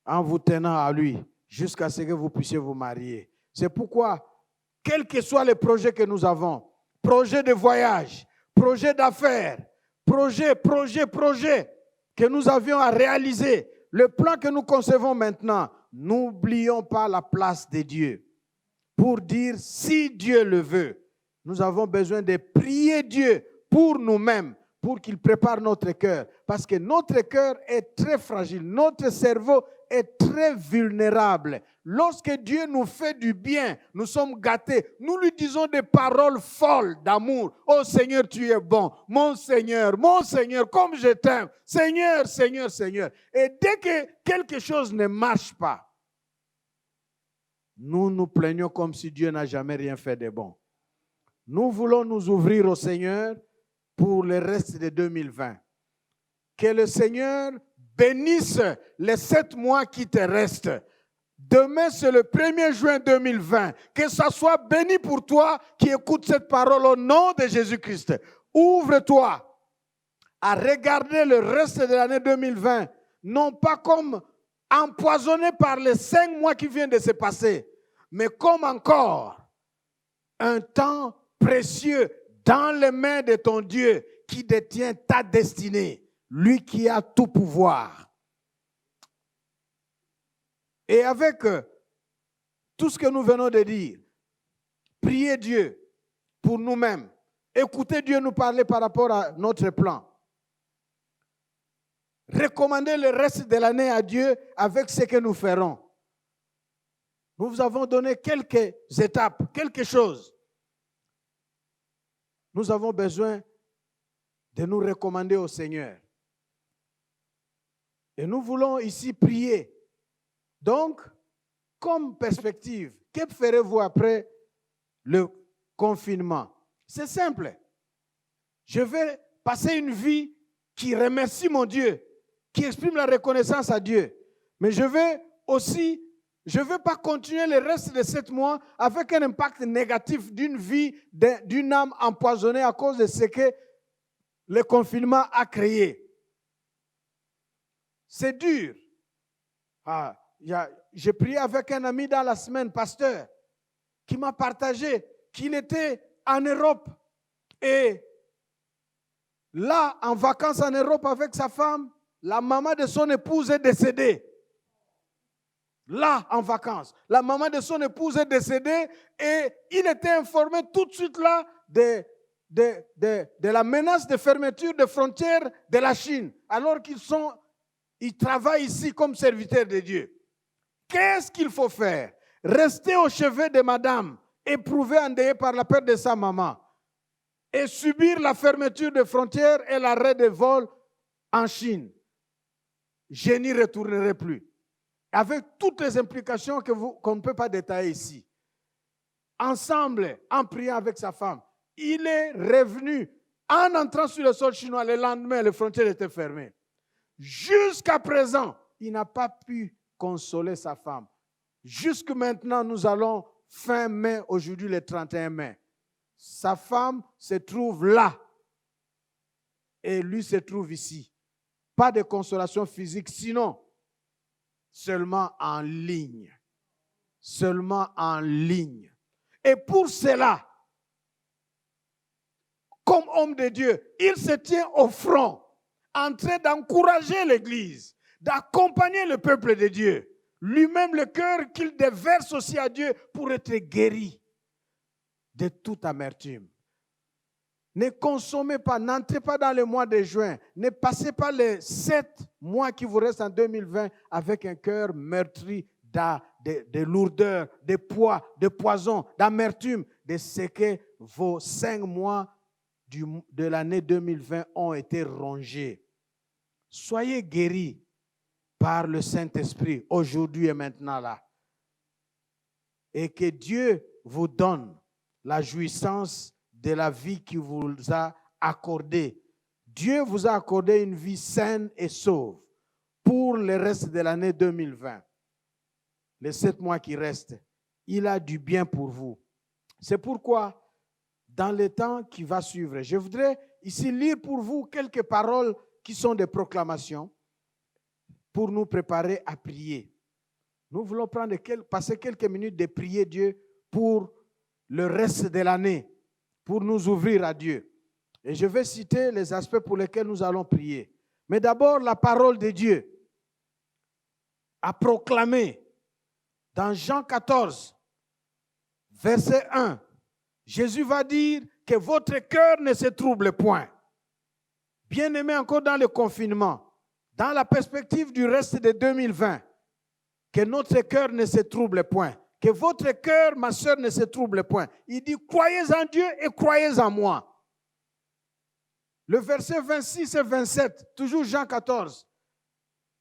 en vous tenant à lui jusqu'à ce que vous puissiez vous marier. C'est pourquoi, quels que soient les projets que nous avons, projets de voyage, projets d'affaires, projets que nous avions à réaliser, le plan que nous concevons maintenant, n'oublions pas la place de Dieu. Pour dire, si Dieu le veut, nous avons besoin de prier Dieu pour nous-mêmes, pour qu'il prépare notre cœur. Parce que notre cœur est très fragile, notre cerveau est très vulnérable. Lorsque Dieu nous fait du bien, nous sommes gâtés, nous lui disons des paroles folles d'amour. Oh Seigneur, tu es bon. Mon Seigneur, comme je t'aime. Seigneur, Seigneur, Seigneur. Et dès que quelque chose ne marche pas, nous nous plaignons comme si Dieu n'a jamais rien fait de bon. Nous voulons nous ouvrir au Seigneur pour le reste de 2020. Que le Seigneur bénisse les 7 mois qui te restent. Demain, c'est le 1er juin 2020. Que ça soit béni pour toi qui écoutes cette parole au nom de Jésus-Christ. Ouvre-toi à regarder le reste de l'année 2020, non pas comme empoisonné par les 5 mois qui viennent de se passer, mais comme encore un temps précieux dans les mains de ton Dieu qui détient ta destinée, lui qui a tout pouvoir. Et avec tout ce que nous venons de dire, priez Dieu pour nous-mêmes, écoutez Dieu nous parler par rapport à notre plan. Recommandez le reste de l'année à Dieu avec ce que nous ferons. Nous vous avons donné quelques étapes, quelque chose. Nous avons besoin de nous recommander au Seigneur. Et nous voulons ici prier. Donc, comme perspective, que ferez-vous après le confinement? C'est simple. Je vais passer une vie qui remercie mon Dieu, qui exprime la reconnaissance à Dieu. Mais je ne vais pas continuer le reste de 7 mois avec un impact négatif d'une vie, d'une âme empoisonnée à cause de ce que le confinement a créé. C'est dur. J'ai prié avec un ami dans la semaine, pasteur, qui m'a partagé qu'il était en Europe. Et là, en vacances en Europe avec sa femme, la maman de son épouse est décédée. Là, en vacances, la maman de son épouse est décédée et il était informé tout de suite là de la menace de fermeture des frontières de la Chine, alors qu'ils travaillent ici comme serviteurs de Dieu. Qu'est-ce qu'il faut faire? Rester au chevet de madame, éprouvée, endeuillée par la perte de sa maman, et subir la fermeture des frontières et l'arrêt des vols en Chine. Je n'y retournerai plus. Avec toutes les implications qu'on ne peut pas détailler ici. Ensemble, en priant avec sa femme, il est revenu. En entrant sur le sol chinois, le lendemain, les frontières étaient fermées. Jusqu'à présent, il n'a pas pu consoler sa femme. Jusque maintenant, nous allons fin mai, aujourd'hui le 31 mai. Sa femme se trouve là et lui se trouve ici. Pas de consolation physique, sinon seulement en ligne. seulement en ligne. Et pour cela, comme homme de Dieu, il se tient au front, en train d'encourager l'Église, d'accompagner le peuple de Dieu. Lui-même, le cœur qu'il déverse aussi à Dieu pour être guéri de toute amertume. Ne consommez pas, n'entrez pas dans le mois de juin, ne passez pas les 7 mois qui vous restent en 2020 avec un cœur meurtri de lourdeur, de poids, de poison, d'amertume, de ce que vos 5 mois de l'année 2020 ont été rongés. Soyez guéris par le Saint-Esprit aujourd'hui et maintenant là. Et que Dieu vous donne la jouissance de la vie qu'il vous a accordée. Dieu vous a accordé une vie saine et sauve pour le reste de l'année 2020. Les 7 mois qui restent, il a du bien pour vous. C'est pourquoi, dans le temps qui va suivre, je voudrais ici lire pour vous quelques paroles qui sont des proclamations pour nous préparer à prier. Nous voulons passer quelques minutes de prier Dieu pour le reste de l'année, pour nous ouvrir à Dieu. Et je vais citer les aspects pour lesquels nous allons prier. Mais d'abord, la parole de Dieu a proclamé dans Jean 14, verset 1, Jésus va dire que votre cœur ne se trouble point. Bien-aimés, encore dans le confinement, dans la perspective du reste de 2020, que notre cœur ne se trouble point. Que votre cœur, ma soeur, ne se trouble point. Il dit, croyez en Dieu et croyez en moi. Le verset 26 et 27, toujours Jean 14,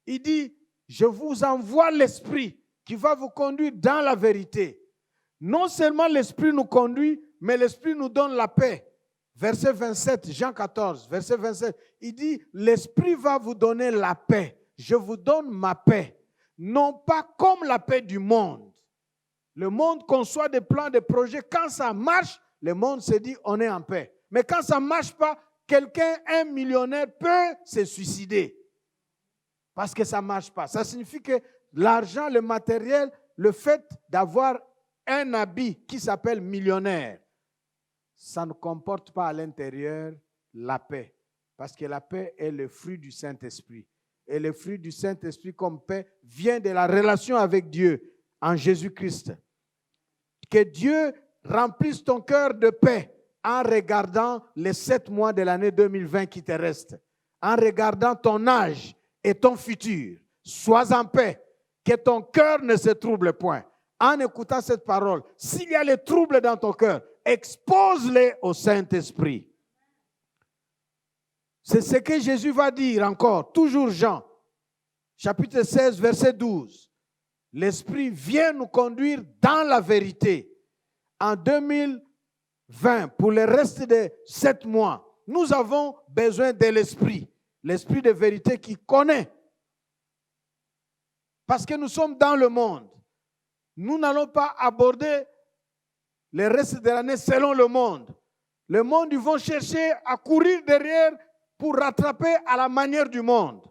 il dit, je vous envoie l'Esprit qui va vous conduire dans la vérité. Non seulement l'Esprit nous conduit, mais l'Esprit nous donne la paix. Verset 27, Jean 14, verset 27, il dit, l'Esprit va vous donner la paix. Je vous donne ma paix. Non pas comme la paix du monde. Le monde conçoit des plans, des projets. Quand ça marche, le monde se dit, on est en paix. Mais quand ça ne marche pas, quelqu'un, un millionnaire, peut se suicider. Parce que ça ne marche pas. Ça signifie que l'argent, le matériel, le fait d'avoir un habit qui s'appelle millionnaire, ça ne comporte pas à l'intérieur la paix. Parce que la paix est le fruit du Saint-Esprit. Et le fruit du Saint-Esprit comme paix vient de la relation avec Dieu en Jésus-Christ. Que Dieu remplisse ton cœur de paix en regardant les 7 mois de l'année 2020 qui te restent. En regardant ton âge et ton futur. Sois en paix. Que ton cœur ne se trouble point. En écoutant cette parole, s'il y a les troubles dans ton cœur, expose-les au Saint-Esprit. C'est ce que Jésus va dire encore, toujours Jean, chapitre 16, verset 12. L'Esprit vient nous conduire dans la vérité. En 2020, pour le reste de 7 mois, nous avons besoin de l'Esprit. L'Esprit de vérité qui connaît. Parce que nous sommes dans le monde. Nous n'allons pas aborder le reste de l'année selon le monde. Le monde, ils vont chercher à courir derrière pour rattraper à la manière du monde.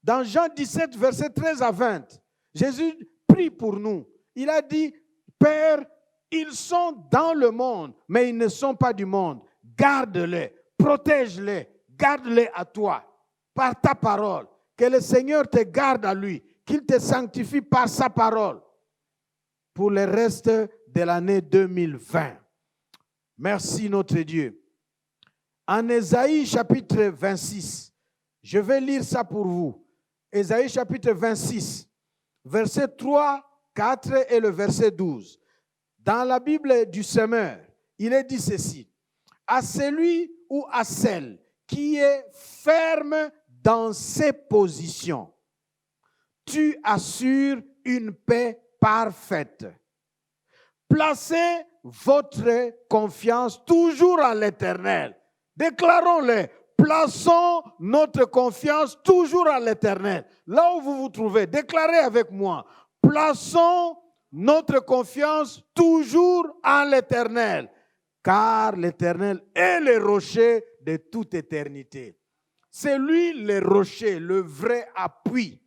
Dans Jean 17, verset 13 à 20, Jésus prie pour nous. Il a dit, Père, ils sont dans le monde, mais ils ne sont pas du monde. Garde-les, protège-les, garde-les à toi, par ta parole. Que le Seigneur te garde à lui, qu'il te sanctifie par sa parole pour le reste de l'année 2020. Merci notre Dieu. En Ésaïe chapitre 26, je vais lire ça pour vous. Ésaïe chapitre 26, verset 3, 4 et le verset 12. Dans la Bible du Semeur, il est dit ceci. À celui ou à celle qui est ferme dans ses positions, tu assures une paix parfaite. Placez votre confiance toujours en l'Éternel. Déclarons-le. Plaçons notre confiance toujours en l'Éternel. Là où vous vous trouvez, déclarez avec moi. Plaçons notre confiance toujours en l'Éternel. Car l'Éternel est le rocher de toute éternité. C'est lui le rocher, le vrai appui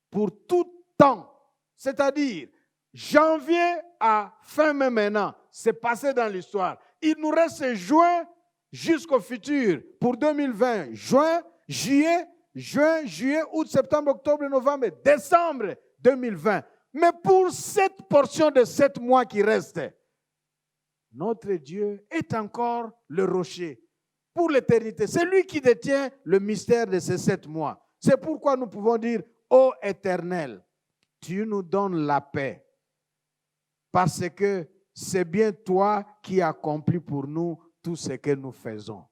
pour tout temps. C'est-à-dire, janvier à fin mai maintenant, c'est passé dans l'histoire. Il nous reste juin jusqu'au futur pour 2020. Juin, juillet, août, septembre, octobre, novembre, décembre 2020. Mais pour cette portion de 7 mois qui reste, notre Dieu est encore le rocher pour l'éternité. C'est lui qui détient le mystère de ces 7 mois. C'est pourquoi nous pouvons dire, ô Éternel, tu nous donnes la paix. Parce que c'est bien toi qui accomplis pour nous tout ce que nous faisons.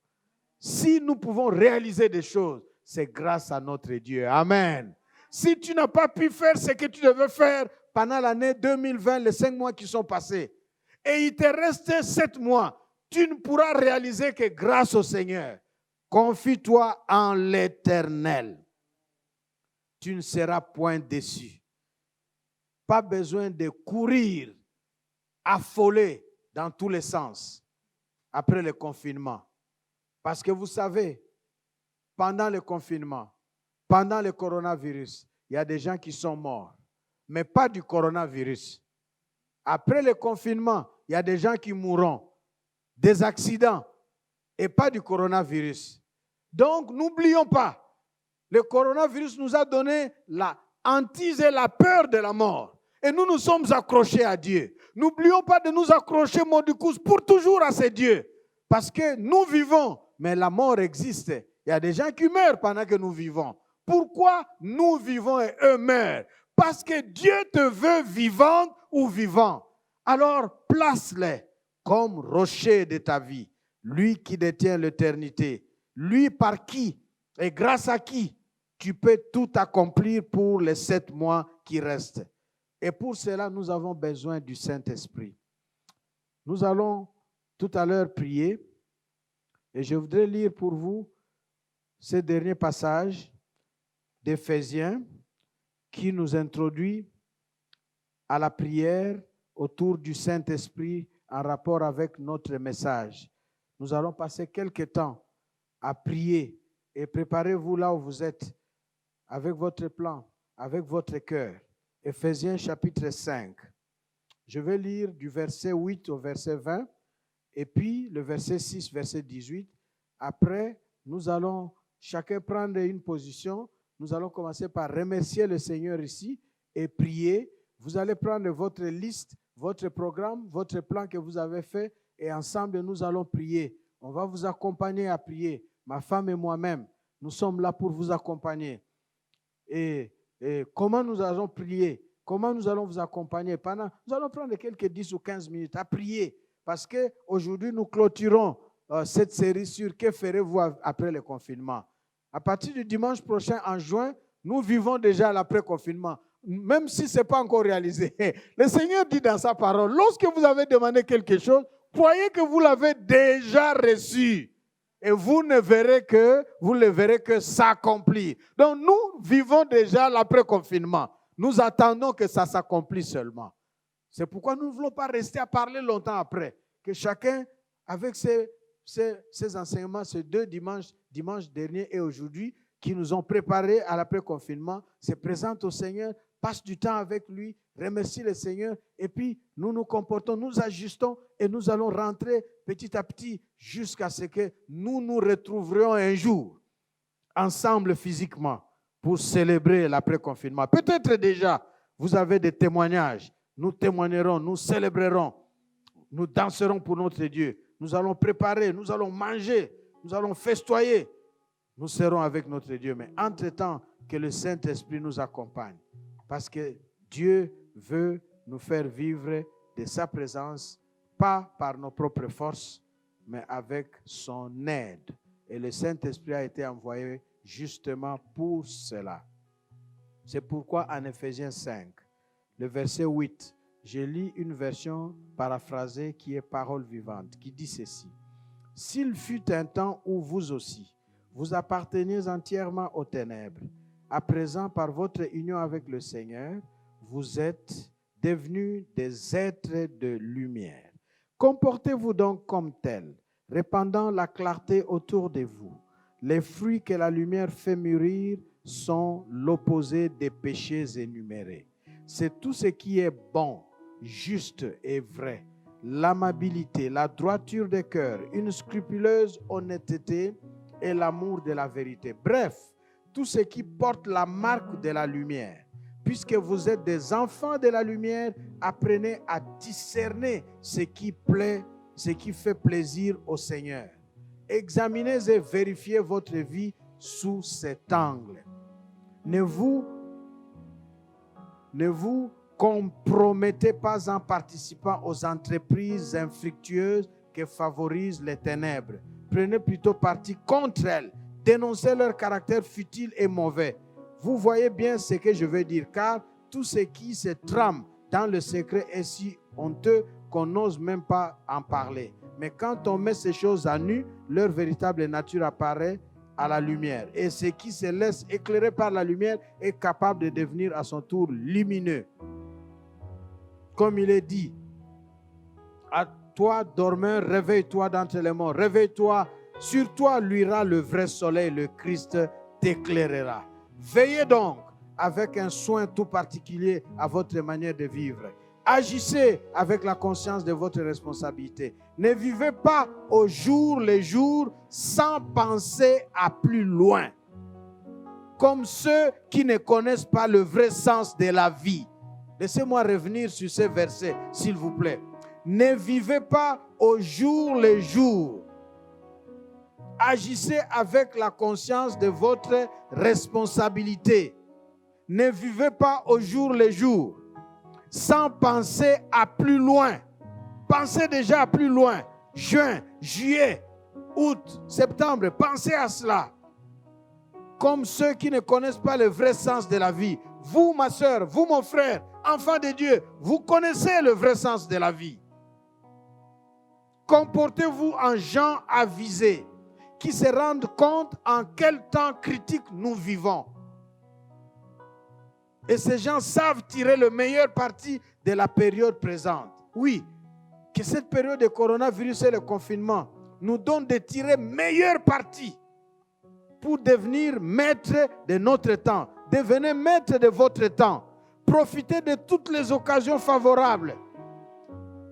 Si nous pouvons réaliser des choses, c'est grâce à notre Dieu. Amen. Si tu n'as pas pu faire ce que tu devais faire pendant l'année 2020, les 5 mois qui sont passés, et il te reste 7 mois, tu ne pourras réaliser que grâce au Seigneur. Confie-toi en l'Éternel. Tu ne seras point déçu. Pas besoin de courir, affolé dans tous les sens après le confinement. Parce que vous savez, pendant le confinement, pendant le coronavirus, il y a des gens qui sont morts, mais pas du coronavirus. Après le confinement, il y a des gens qui mourront, des accidents, et pas du coronavirus. Donc, n'oublions pas, le coronavirus nous a donné la hantise et la peur de la mort. Et nous nous sommes accrochés à Dieu. N'oublions pas de nous accrocher, Mondicous, pour toujours à ce Dieu. Parce que nous vivons, mais la mort existe. Il y a des gens qui meurent pendant que nous vivons. Pourquoi nous vivons et eux meurent? Parce que Dieu te veut vivante ou vivant. Alors place-les comme rocher de ta vie. Lui qui détient l'éternité. Lui par qui et grâce à qui tu peux tout accomplir pour les 7 mois qui restent. Et pour cela, nous avons besoin du Saint-Esprit. Nous allons tout à l'heure prier et je voudrais lire pour vous ce dernier passage d'Éphésiens qui nous introduit à la prière autour du Saint-Esprit en rapport avec notre message. Nous allons passer quelques temps à prier et préparez-vous là où vous êtes avec votre plan, avec votre cœur. Éphésiens chapitre 5. Je vais lire du verset 8 au verset 20 et puis le verset 6, verset 18. Après, nous allons chacun prendre une position. Nous allons commencer par remercier le Seigneur ici et prier. Vous allez prendre votre liste, votre programme, votre plan que vous avez fait et ensemble nous allons prier. On va vous accompagner à prier. Ma femme et moi-même, nous sommes là pour vous accompagner. Et comment nous allons prier? Comment nous allons vous accompagner? Nous allons prendre quelques 10 ou 15 minutes à prier. Parce qu'aujourd'hui, nous clôturons cette série sur que ferez-vous après le confinement. À partir du dimanche prochain, en juin, nous vivons déjà l'après-confinement. Même si ce n'est pas encore réalisé. Le Seigneur dit dans sa parole, lorsque vous avez demandé quelque chose, croyez que vous l'avez déjà reçu. Et vous ne verrez que s'accomplir. Donc nous vivons déjà l'après-confinement. Nous attendons que ça s'accomplisse seulement. C'est pourquoi nous ne voulons pas rester à parler longtemps après. Que chacun, avec ses enseignements, ces 2 dimanche dernier et aujourd'hui, qui nous ont préparés à l'après-confinement, se présente au Seigneur, passe du temps avec lui, remercie le Seigneur, et puis nous nous comportons, nous ajustons et nous allons rentrer petit à petit jusqu'à ce que nous nous retrouverons un jour ensemble physiquement pour célébrer l'après-confinement. Peut-être déjà, vous avez des témoignages. Nous témoignerons, nous célébrerons, nous danserons pour notre Dieu. Nous allons préparer, nous allons manger, nous allons festoyer. Nous serons avec notre Dieu. Mais entre-temps, que le Saint-Esprit nous accompagne. Parce que Dieu veut nous faire vivre de sa présence, pas par nos propres forces, mais avec son aide. Et le Saint-Esprit a été envoyé justement pour cela. C'est pourquoi en Éphésiens 5, le verset 8, je lis une version paraphrasée qui est parole vivante, qui dit ceci. « S'il fut un temps où vous aussi, vous apparteniez entièrement aux ténèbres, à présent, par votre union avec le Seigneur, vous êtes devenus des êtres de lumière. Comportez-vous donc comme tels, répandant la clarté autour de vous. Les fruits que la lumière fait mûrir sont l'opposé des péchés énumérés. C'est tout ce qui est bon, juste et vrai, l'amabilité, la droiture des cœurs, une scrupuleuse honnêteté et l'amour de la vérité. Bref, tout ce qui porte la marque de la lumière. Puisque vous êtes des enfants de la lumière, apprenez à discerner ce qui plaît, ce qui fait plaisir au Seigneur. Examinez et vérifiez votre vie sous cet angle. Ne vous compromettez pas en participant aux entreprises infructueuses que favorisent les ténèbres. Prenez plutôt parti contre elles. Dénoncez leur caractère futile et mauvais. Vous voyez bien ce que je veux dire, car tout ce qui se trame dans le secret est si honteux qu'on n'ose même pas en parler. Mais quand on met ces choses à nu, leur véritable nature apparaît à la lumière. Et ce qui se laisse éclairer par la lumière est capable de devenir à son tour lumineux. Comme il est dit, à toi dormeur, réveille-toi d'entre les morts, réveille-toi, sur toi luira le vrai soleil, le Christ t'éclairera. Veillez donc avec un soin tout particulier à votre manière de vivre. Agissez avec la conscience de votre responsabilité. Ne vivez pas au jour le jour sans penser à plus loin. Comme ceux qui ne connaissent pas le vrai sens de la vie. Laissez-moi revenir sur ces versets, s'il vous plaît. Ne vivez pas au jour le jour. Agissez avec la conscience de votre responsabilité. Ne vivez pas au jour le jour sans penser à plus loin. Pensez déjà à plus loin. Juin, juillet, août, septembre, pensez à cela. Comme ceux qui ne connaissent pas le vrai sens de la vie. Vous, ma soeur, vous, mon frère, enfant de Dieu, vous connaissez le vrai sens de la vie. Comportez-vous en gens avisés qui se rendent compte en quel temps critique nous vivons. Et ces gens savent tirer le meilleur parti de la période présente. Oui, que cette période de coronavirus et le confinement nous donne de tirer meilleur parti pour devenir maître de notre temps. Devenez maître de votre temps. Profitez de toutes les occasions favorables.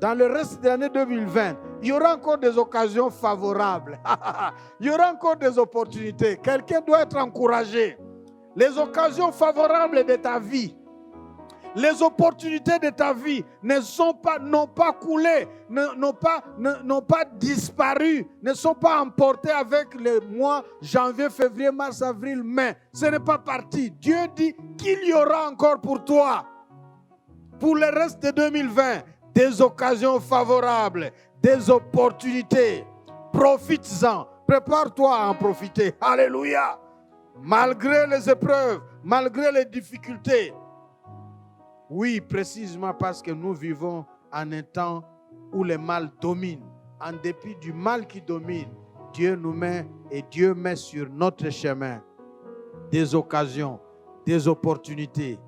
Dans le reste de l'année 2020, il y aura encore des occasions favorables. Il y aura encore des opportunités. Quelqu'un doit être encouragé. Les occasions favorables de ta vie, les opportunités de ta vie n'ont pas coulé, n'ont pas disparu, ne sont pas emportées avec les mois janvier, février, mars, avril, mai. Ce n'est pas parti. Dieu dit qu'il y aura encore pour toi, pour le reste de 2020, des occasions favorables, des opportunités. Profites-en. Prépare-toi à en profiter. Alléluia. Malgré les épreuves, malgré les difficultés. Oui, précisément parce que nous vivons en un temps où le mal domine. En dépit du mal qui domine, Dieu nous met et Dieu met sur notre chemin des occasions, des opportunités.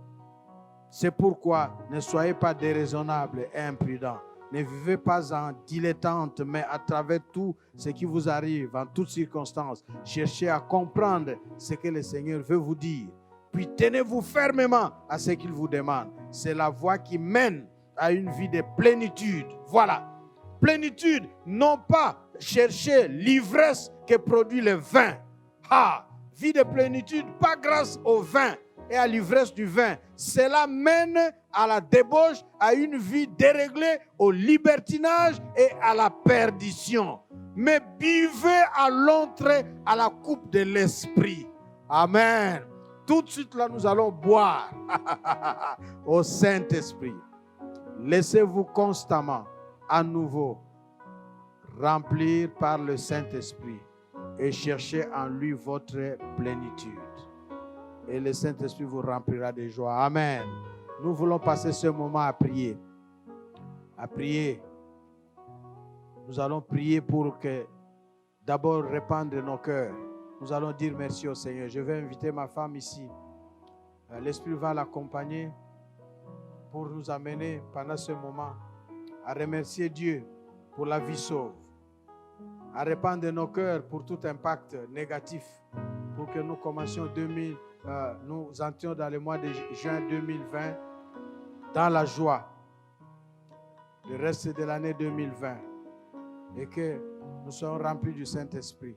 C'est pourquoi ne soyez pas déraisonnables et imprudents. Ne vivez pas en dilettante, mais à travers tout ce qui vous arrive, en toutes circonstances, cherchez à comprendre ce que le Seigneur veut vous dire. Puis tenez-vous fermement à ce qu'il vous demande. C'est la voie qui mène à une vie de plénitude. Voilà. Plénitude, non pas chercher l'ivresse que produit le vin. Vie de plénitude, pas grâce au vin et à l'ivresse du vin. Cela mène à la débauche, à une vie déréglée, au libertinage et à la perdition. Mais buvez à l'entrée à la coupe de l'esprit. Amen. Tout de suite là, nous allons boire au Saint-Esprit. Laissez-vous constamment, à nouveau, remplir par le Saint-Esprit et cherchez en lui votre plénitude. Et le Saint-Esprit vous remplira de joie. Amen. Nous voulons passer ce moment à prier. À prier. Nous allons prier pour que d'abord répandre nos cœurs. Nous allons dire merci au Seigneur. Je vais inviter ma femme ici. L'Esprit va l'accompagner pour nous amener pendant ce moment à remercier Dieu pour la vie sauve. À répandre nos cœurs pour tout impact négatif. Pour que nous commencions nous entrions dans le mois de juin 2020 dans la joie, le reste de l'année 2020 et que nous soyons remplis du Saint-Esprit.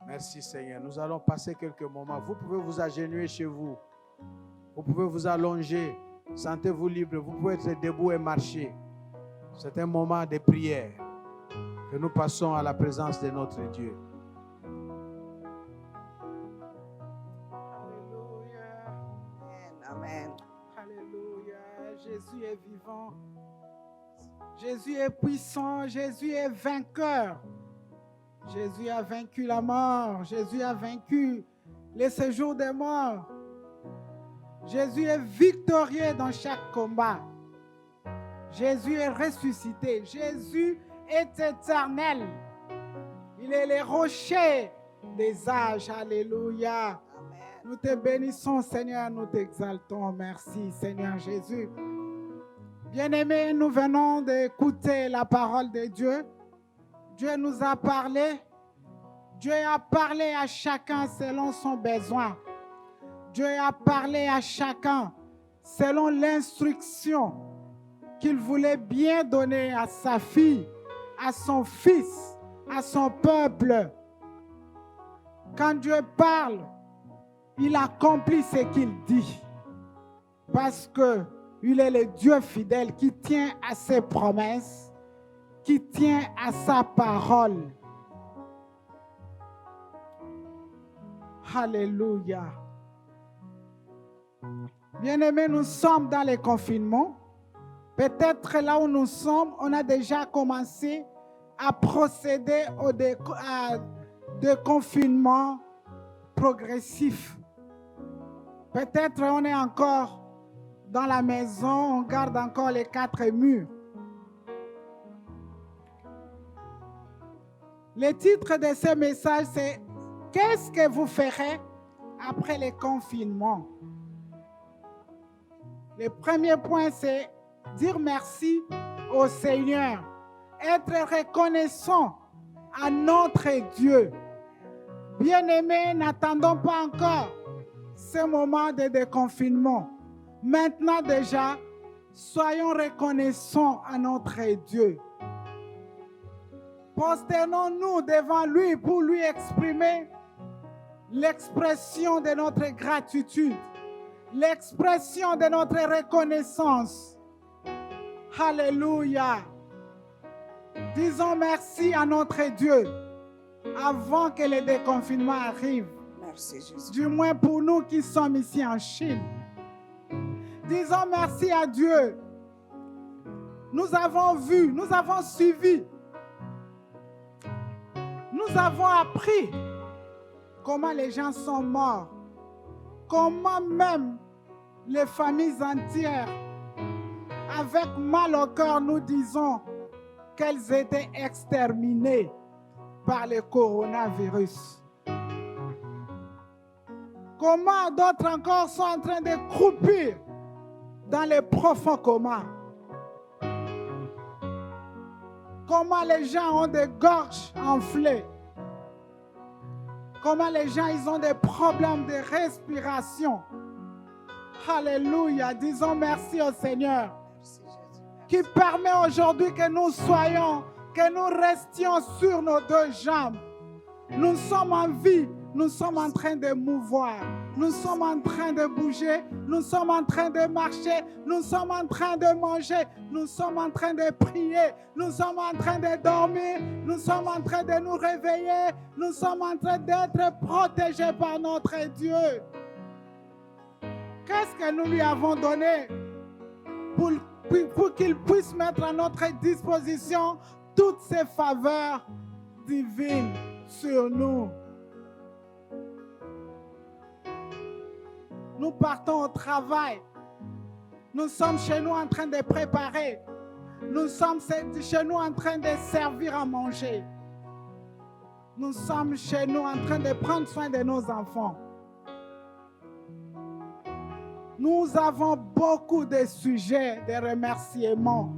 Merci Seigneur. Nous allons passer quelques moments. Vous pouvez vous agenouiller chez vous. Vous pouvez vous allonger. Sentez-vous libre. Vous pouvez être debout et marcher. C'est un moment de prière que nous passons à la présence de notre Dieu. Alléluia. Amen. Alléluia. Jésus est vivant. Jésus est puissant. Jésus est vainqueur. Jésus a vaincu la mort. Jésus a vaincu les séjours des morts. Jésus est victorieux dans chaque combat. Jésus est ressuscité. Jésus est éternel. Il est le rocher des âges. Alléluia. Amen. Nous te bénissons, Seigneur. Nous t'exaltons. Merci, Seigneur Jésus. Bien-aimés, nous venons d'écouter la parole de Dieu. Dieu nous a parlé. Dieu a parlé à chacun selon son besoin. Dieu a parlé à chacun selon l'instruction qu'il voulait bien donner à sa fille, à son fils, à son peuple. Quand Dieu parle, il accomplit ce qu'il dit. Parce qu'il est le Dieu fidèle qui tient à ses promesses, qui tient à sa parole. Alléluia. Bien-aimés, nous sommes dans le confinement. Peut-être là où nous sommes, on a déjà commencé à procéder au déconfinement progressif. Peut-être on est encore dans la maison, on garde encore les 4 murs. Le titre de ce message, c'est « Qu'est-ce que vous ferez après le confinement ?» Le premier point, c'est dire merci au Seigneur, être reconnaissant à notre Dieu. Bien-aimés, n'attendons pas encore ce moment de déconfinement. Maintenant déjà, soyons reconnaissants à notre Dieu. Prosternons-nous devant lui pour lui exprimer l'expression de notre gratitude, l'expression de notre reconnaissance. Alléluia. Disons merci à notre Dieu avant que le déconfinement arrive. Merci Jésus. Du moins pour nous qui sommes ici en Chine. Disons merci à Dieu. Nous avons vu, nous avons suivi. Nous avons appris comment les gens sont morts. Comment même les familles entières, avec mal au cœur, nous disons qu'elles étaient exterminées par le coronavirus. Comment d'autres encore sont en train de croupir dans les profonds comas. Comment les gens ont des gorges enflées. Comment les gens ils ont des problèmes de respiration. Alléluia. Disons merci au Seigneur. Merci Jésus. Qui permet aujourd'hui que nous soyons, que nous restions sur nos 2 jambes. Nous sommes en vie. Nous sommes en train de mouvoir. Nous sommes en train de bouger. Nous sommes en train de marcher. Nous sommes en train de manger. Nous sommes en train de prier. Nous sommes en train de dormir. Nous sommes en train de nous réveiller. Nous sommes en train d'être protégés par notre Dieu. Qu'est-ce que nous lui avons donné pour qu'il puisse mettre à notre disposition toutes ces faveurs divines sur nous? Nous partons au travail. Nous sommes chez nous en train de préparer. Nous sommes chez nous en train de servir à manger. Nous sommes chez nous en train de prendre soin de nos enfants. Nous avons beaucoup de sujets de remerciements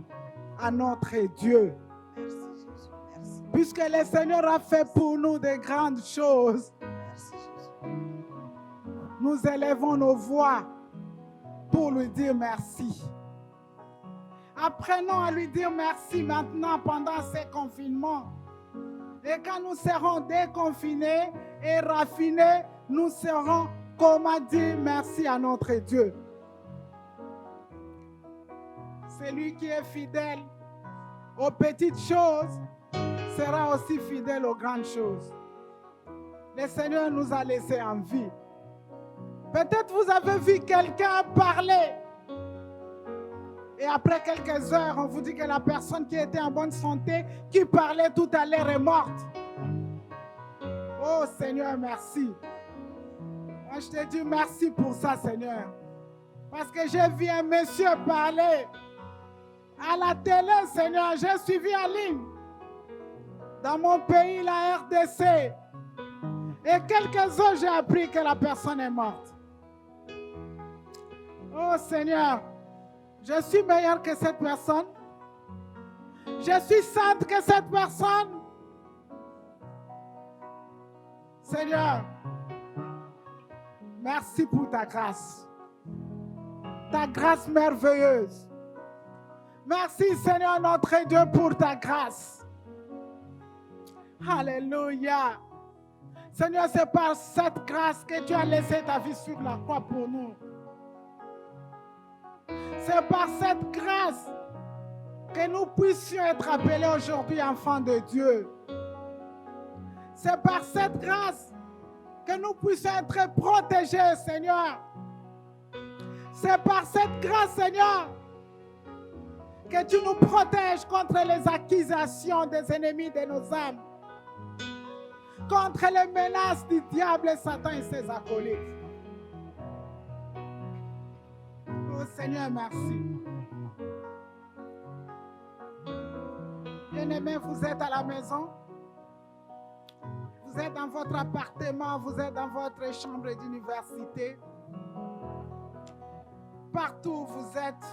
à notre Dieu. Merci Jésus. Merci. Puisque le Seigneur a fait pour nous de grandes choses. Merci Jésus. Nous élevons nos voix pour lui dire merci. Apprenons à lui dire merci maintenant pendant ces confinements. Et quand nous serons déconfinés et raffinés, nous serons comment dire merci à notre Dieu. Celui qui est fidèle aux petites choses sera aussi fidèle aux grandes choses. Le Seigneur nous a laissés en vie. Peut-être vous avez vu quelqu'un parler et après quelques heures, on vous dit que la personne qui était en bonne santé, qui parlait tout à l'heure est morte. Oh Seigneur, merci. Moi, je te dis merci pour ça, Seigneur. Parce que j'ai vu un monsieur parler à la télé, Seigneur. J'ai suivi en ligne. Dans mon pays, la RDC. Et quelques heures, j'ai appris que la personne est morte. Oh Seigneur, je suis meilleur que cette personne. Je suis sainte que cette personne. Seigneur, merci pour ta grâce. Ta grâce merveilleuse. Merci Seigneur notre Dieu pour ta grâce. Alléluia. Seigneur, c'est par cette grâce que tu as laissé ta vie sur la croix pour nous. C'est par cette grâce que nous puissions être appelés aujourd'hui enfants de Dieu. C'est par cette grâce que nous puissions être protégés, Seigneur. C'est par cette grâce, Seigneur, que tu nous protèges contre les accusations des ennemis de nos âmes, contre les menaces du diable, Satan et ses acolytes. Oh Seigneur, merci. Bien-aimés, vous êtes à la maison, vous êtes dans votre appartement, vous êtes dans votre chambre d'université. Partout où vous êtes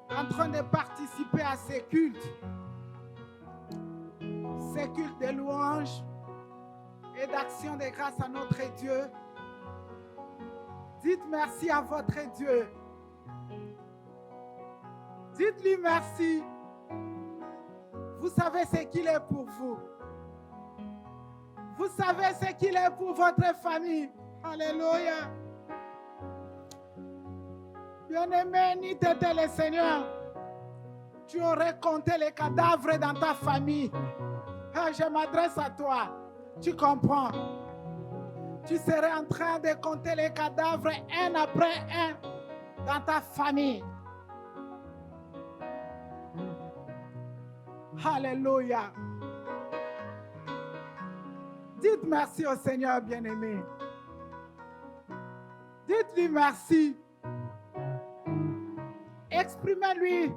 en train de participer à ces cultes de louange et d'action de grâce à notre Dieu. Dites merci à votre Dieu. Dites-lui merci. Vous savez ce qu'il est pour vous. Vous savez ce qu'il est pour votre famille. Alléluia. Bien-aimé, ni t'étais le Seigneur, tu aurais compté les cadavres dans ta famille. Ah, je m'adresse à toi. Tu comprends? Tu serais en train de compter les cadavres un après un dans ta famille. Alléluia. Dites merci au Seigneur bien-aimé. Dites-lui merci. Exprimez-lui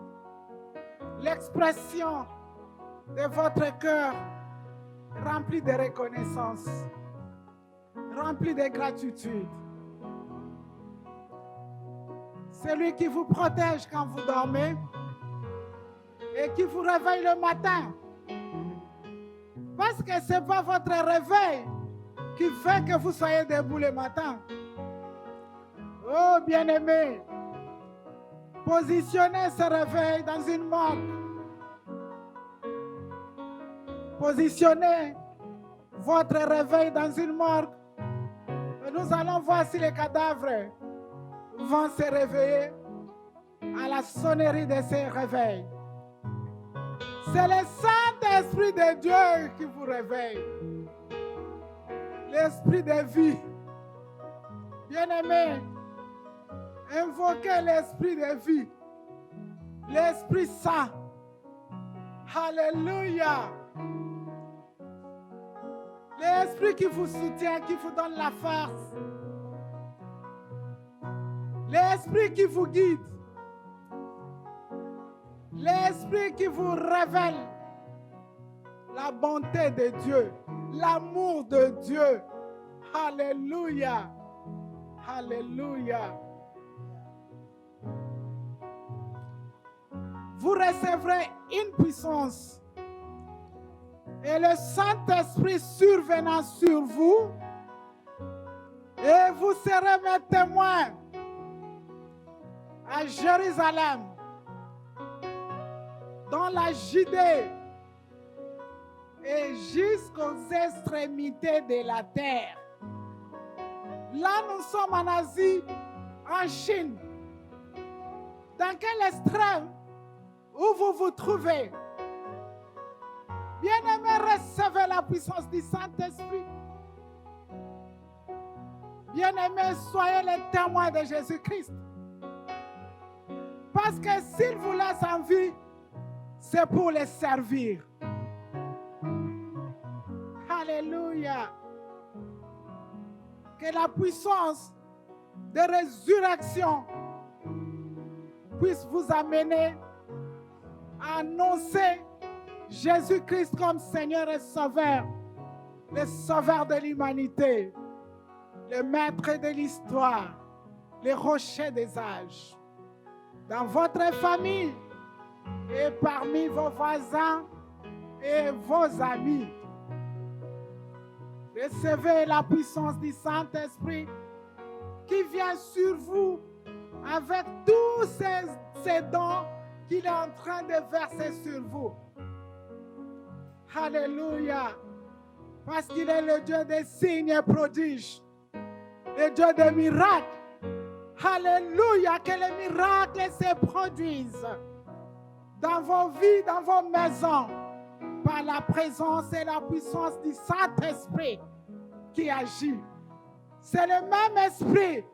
l'expression de votre cœur rempli de reconnaissance, rempli de gratitude. Celui qui vous protège quand vous dormez et qui vous réveille le matin. Parce que ce n'est pas votre réveil qui fait que vous soyez debout le matin. Oh bien-aimé, positionnez ce réveil dans une morgue. Positionnez votre réveil dans une morgue. Et nous allons voir si les cadavres vont se réveiller à la sonnerie de ces réveils. C'est le Saint-Esprit de Dieu qui vous réveille. L'esprit de vie. Bien-aimés, invoquez l'esprit de vie. L'Esprit Saint. Alléluia. L'Esprit qui vous soutient, qui vous donne la force. L'Esprit qui vous guide. L'Esprit qui vous révèle la bonté de Dieu, l'amour de Dieu. Alléluia. Alléluia. Vous recevrez une puissance. Et le Saint-Esprit survenant sur vous, et vous serez mes témoins à Jérusalem, dans la Judée et jusqu'aux extrémités de la terre. Là, nous sommes en Asie, en Chine. Dans quel extrême où vous vous trouvez? Bien-aimés, recevez la puissance du Saint-Esprit. Bien-aimés, soyez les témoins de Jésus-Christ. Parce que s'il vous laisse en vie, c'est pour les servir. Alléluia. Que la puissance de résurrection puisse vous amener à annoncer Jésus-Christ comme Seigneur et Sauveur, le Sauveur de l'humanité, le Maître de l'histoire, le Rocher des âges. Dans votre famille et parmi vos voisins et vos amis, recevez la puissance du Saint-Esprit qui vient sur vous avec tous ces dons qu'il est en train de verser sur vous. Alléluia. Parce qu'il est le Dieu des signes et prodiges, le Dieu des miracles. Alléluia. Que les miracles se produisent dans vos vies, dans vos maisons, par la présence et la puissance du Saint-Esprit qui agit. C'est le même esprit,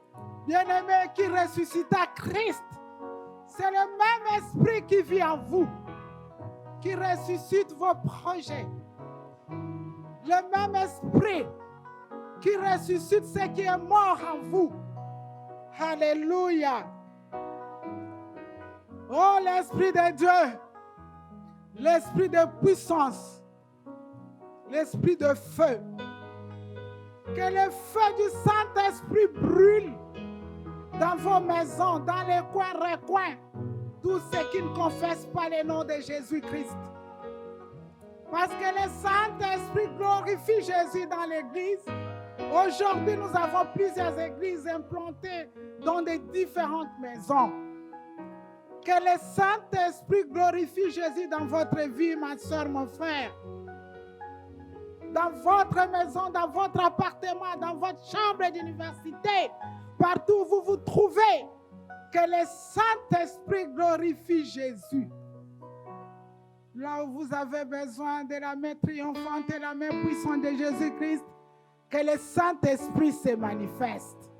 bien-aimé, qui ressuscita Christ. C'est le même esprit qui vit en vous, qui ressuscite vos projets. Le même esprit qui ressuscite ce qui est mort en vous. Alléluia. Oh, l'Esprit de Dieu, l'Esprit de puissance, l'Esprit de feu. Que le feu du Saint-Esprit brûle dans vos maisons, dans les recoins, tous ceux qui ne confessent pas le nom de Jésus-Christ. Parce que le Saint-Esprit glorifie Jésus dans l'Église. Aujourd'hui, nous avons plusieurs églises implantées dans des différentes maisons. Que le Saint-Esprit glorifie Jésus dans votre vie, ma soeur, mon frère. Dans votre maison, dans votre appartement, dans votre chambre d'université, partout où vous vous trouvez, que le Saint-Esprit glorifie Jésus. Là où vous avez besoin de la main triomphante et la main puissante de Jésus-Christ, que le Saint-Esprit se manifeste.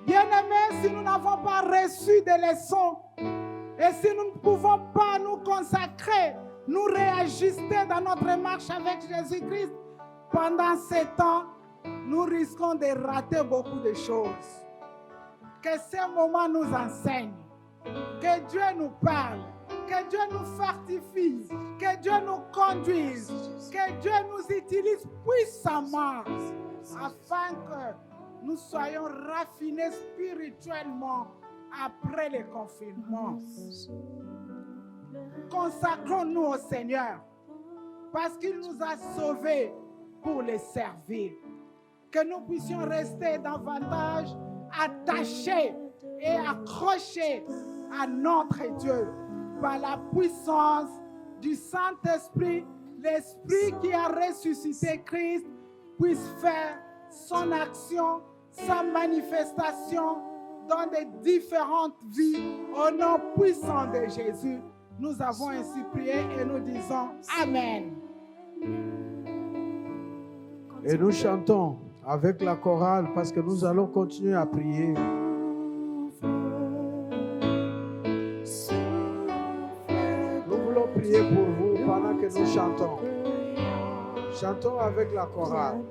Bien-aimés, si nous n'avons pas reçu de leçons et si nous ne pouvons pas nous consacrer, nous réajuster dans notre marche avec Jésus-Christ, pendant ce temps, nous risquons de rater beaucoup de choses. Que ce moment nous enseigne, que Dieu nous parle, que Dieu nous fortifie, que Dieu nous conduise, que Dieu nous utilise puissamment afin que nous soyons raffinés spirituellement après le confinement. Consacrons-nous au Seigneur parce qu'il nous a sauvés pour les servir. Que nous puissions rester davantage attachés et accrochés à notre Dieu par la puissance du Saint-Esprit. L'Esprit qui a ressuscité Christ puisse faire son action, sa manifestation dans des différentes vies au nom puissant de Jésus. Nous avons ainsi prié et nous disons Amen. Et nous chantons avec la chorale parce que nous allons continuer à prier. Nous voulons prier pour vous pendant que nous chantons. Chantons avec la chorale.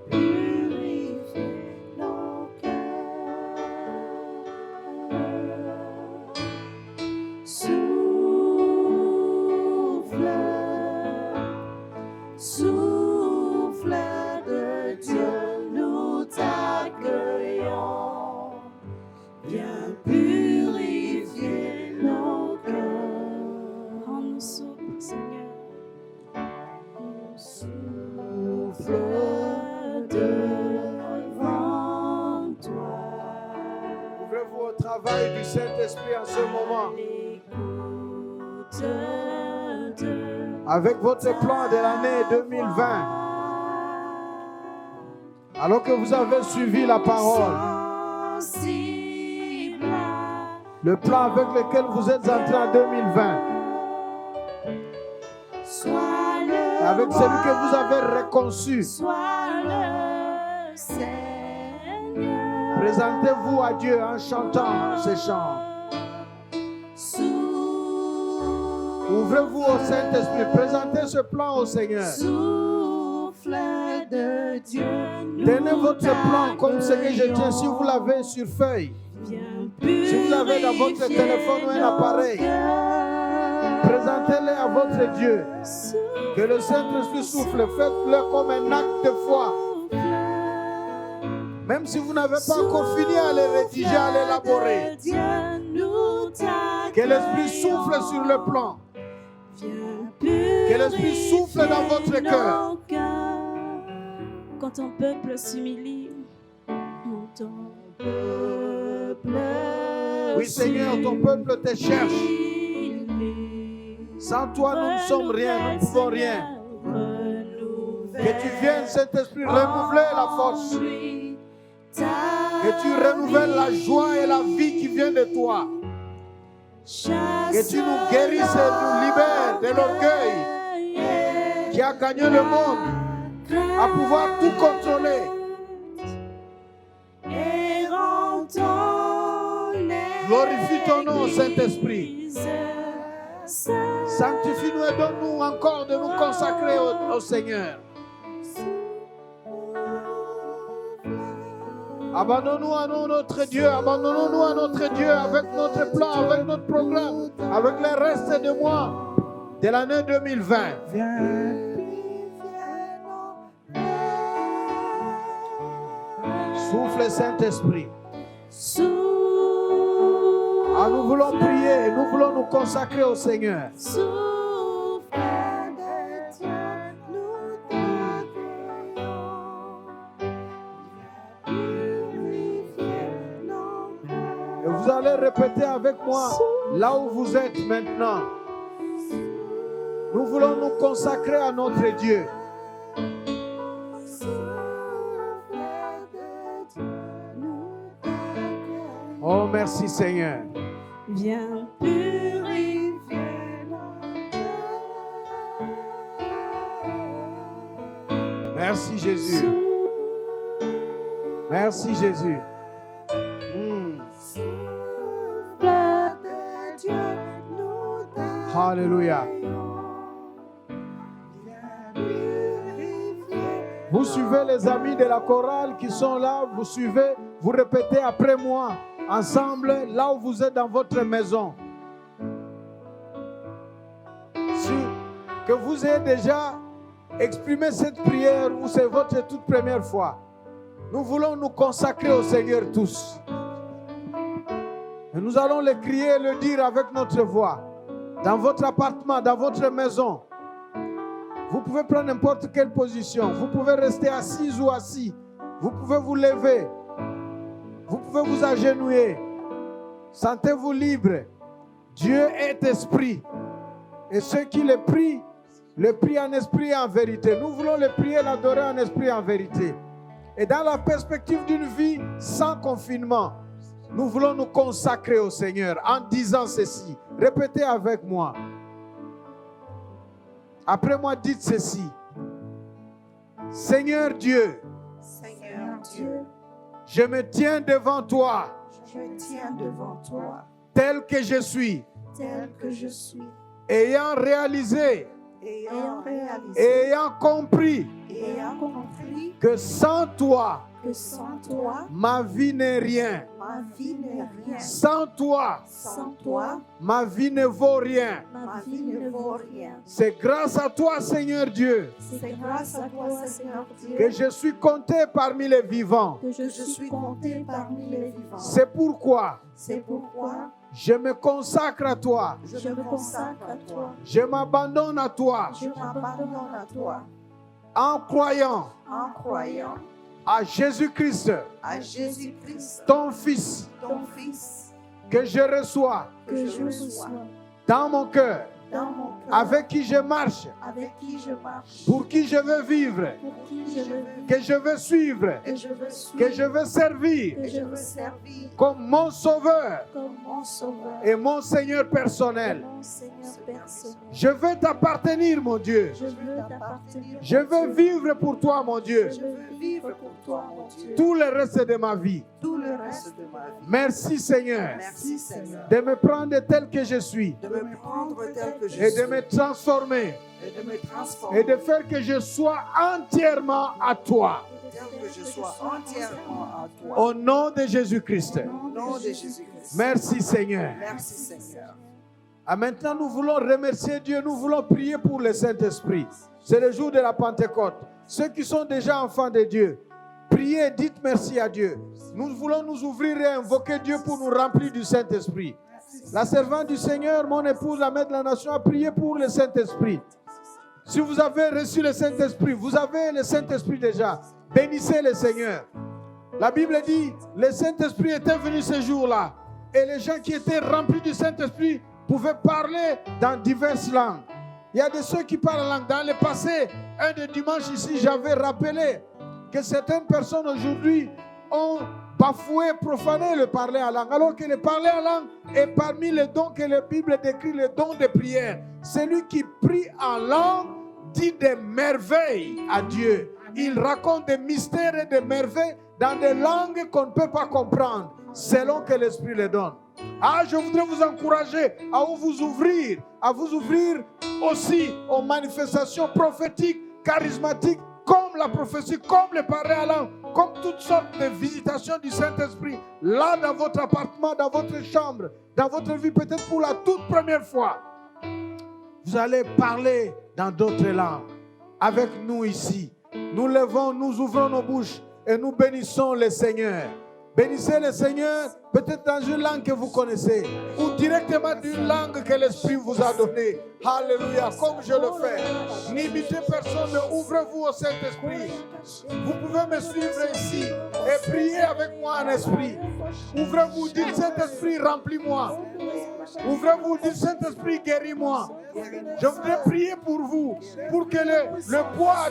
Ouvrez-vous au travail du Saint-Esprit en ce moment. avec votre plan de l'année 2020. Alors que vous avez suivi la parole, le plan avec lequel vous êtes entré en 2020, avec celui que vous avez reconçu, présentez-vous à Dieu en chantant ces chants. Ouvrez-vous au Saint-Esprit, présentez ce plan au Seigneur. De Dieu, Tenez votre plan comme ce que je tiens. Si vous l'avez sur feuille, si vous l'avez dans votre téléphone ou un appareil, présentez-les à votre Dieu. Que le Saint-Esprit souffle. Faites-le comme un acte de foi. Même si vous n'avez pas encore fini à les rédiger, à l'élaborer. Que l'Esprit souffle sur le plan. Que l'Esprit souffle dans votre cœur. Quand ton peuple s'humilie, ton peuple. Oui, Seigneur, ton peuple te cherche. Sans toi, nous ne sommes rien, nous ne pouvons rien. Que tu viennes, Saint-Esprit, renouveler la force. Que tu renouvelles la joie et la vie qui vient de toi. Que tu nous guérisses et nous libères de l'orgueil qui a gagné le monde à pouvoir tout contrôler. Glorifie ton nom, Saint-Esprit. Sanctifie-nous et donne-nous encore de nous consacrer au Seigneur. Abandonnons-nous à notre Dieu, abandonnons-nous à notre Dieu avec notre plan, avec notre programme, avec le reste de mois de l'année 2020. Souffle Saint-Esprit. Ah, nous voulons prier, nous voulons nous consacrer au Seigneur. Et vous allez répéter avec moi là où vous êtes maintenant. Nous voulons nous consacrer à notre Dieu. Oh, merci Seigneur. Viens purifier Merci Jésus. Merci Jésus. Alléluia. Vous suivez les amis de la chorale qui sont là, vous suivez, vous répétez après moi, ensemble, là où vous êtes dans votre maison. Que vous ayez déjà exprimé cette prière ou c'est votre toute première fois. Nous voulons nous consacrer au Seigneur tous. Et nous allons le crier et le dire avec notre voix. Dans votre appartement, dans votre maison. Vous pouvez prendre n'importe quelle position. Vous pouvez rester assis ou assis. Vous pouvez vous lever. Vous pouvez vous agenouiller. Sentez-vous libre. Dieu est esprit. Et ceux qui le prient en esprit et en vérité. Nous voulons le prier et l'adorer en esprit et en vérité. Et dans la perspective d'une vie sans confinement, nous voulons nous consacrer au Seigneur en disant ceci. Répétez avec moi. Après moi, dites ceci. Seigneur Dieu, je me tiens devant toi, tel que je suis, ayant réalisé, ayant compris que sans toi, ma vie n'est rien. Sans toi, ma vie ne vaut rien. C'est grâce à toi, Seigneur Dieu, que je suis compté parmi les vivants. C'est pourquoi je me consacre à toi. Je m'abandonne à toi. En croyant à Jésus-Christ, ton Fils, que je reçois dans mon cœur dans mon cœur, avec qui je marche, avec qui je marche, pour qui je veux vivre, pour qui je veux vivre, que je veux suivre, que je veux suivre, que je veux servir que je veux servir comme mon sauveur comme mon sauveur et mon Seigneur personnel. mon Seigneur personnel. Je veux t'appartenir, mon Dieu. Je veux t'appartenir. Je veux vivre pour toi, mon Dieu, Je veux vivre pour toi, mon Dieu, tout le reste de ma vie. tout le reste de ma vie. Merci, Seigneur, Merci, Seigneur, de me prendre tel que je suis de me prendre tel que je et suis de me transformer et de me transformer et de faire que je sois entièrement à toi. tel que je sois entièrement à toi. Au nom de Jésus-Christ. Au nom de Jésus-Christ. Merci, Seigneur. Merci, Seigneur. Ah, maintenant, nous voulons remercier Dieu, nous voulons prier pour le Saint-Esprit. C'est le jour de la Pentecôte. Ceux qui sont déjà enfants de Dieu, priez, dites merci à Dieu. Nous voulons nous ouvrir et invoquer Dieu pour nous remplir du Saint-Esprit. La servante du Seigneur, mon épouse, la mère de la nation, a prié pour le Saint-Esprit. Si vous avez reçu le Saint-Esprit, vous avez le Saint-Esprit déjà. Bénissez le Seigneur. La Bible dit, le Saint-Esprit était venu ce jour-là. Et les gens qui étaient remplis du Saint-Esprit pouvaient parler dans diverses langues. Il y a de ceux qui parlent en langue. Dans le passé, un des dimanches ici, j'avais rappelé que certaines personnes aujourd'hui ont bafoué, profané le parler en langue. Alors que le parler en langue est parmi les dons que la Bible décrit, les dons de prière. Celui qui prie en langue dit des merveilles à Dieu. Il raconte des mystères et des merveilles dans des langues qu'on ne peut pas comprendre, selon que l'Esprit les donne. Ah, je voudrais vous encourager à vous ouvrir aussi aux manifestations prophétiques, charismatiques, comme la prophétie, comme le parler en langue, comme toutes sortes de visitations du Saint-Esprit, là dans votre appartement, dans votre chambre, dans votre vie, peut-être pour la toute première fois. Vous allez parler dans d'autres langues avec nous ici. Nous levons, nous ouvrons nos bouches et nous bénissons le Seigneur. Bénissez le Seigneur, peut-être dans une langue que vous connaissez, ou directement d'une langue que l'Esprit vous a donnée. Alléluia, comme je le fais. N'imitez personne, mais ouvrez-vous au Saint-Esprit. Vous pouvez me suivre ici et prier avec moi en esprit. Ouvrez-vous, dites Saint-Esprit, remplis-moi. Ouvrez-vous, dites Saint-Esprit, guéris-moi. Je voudrais prier pour vous, pour que le poids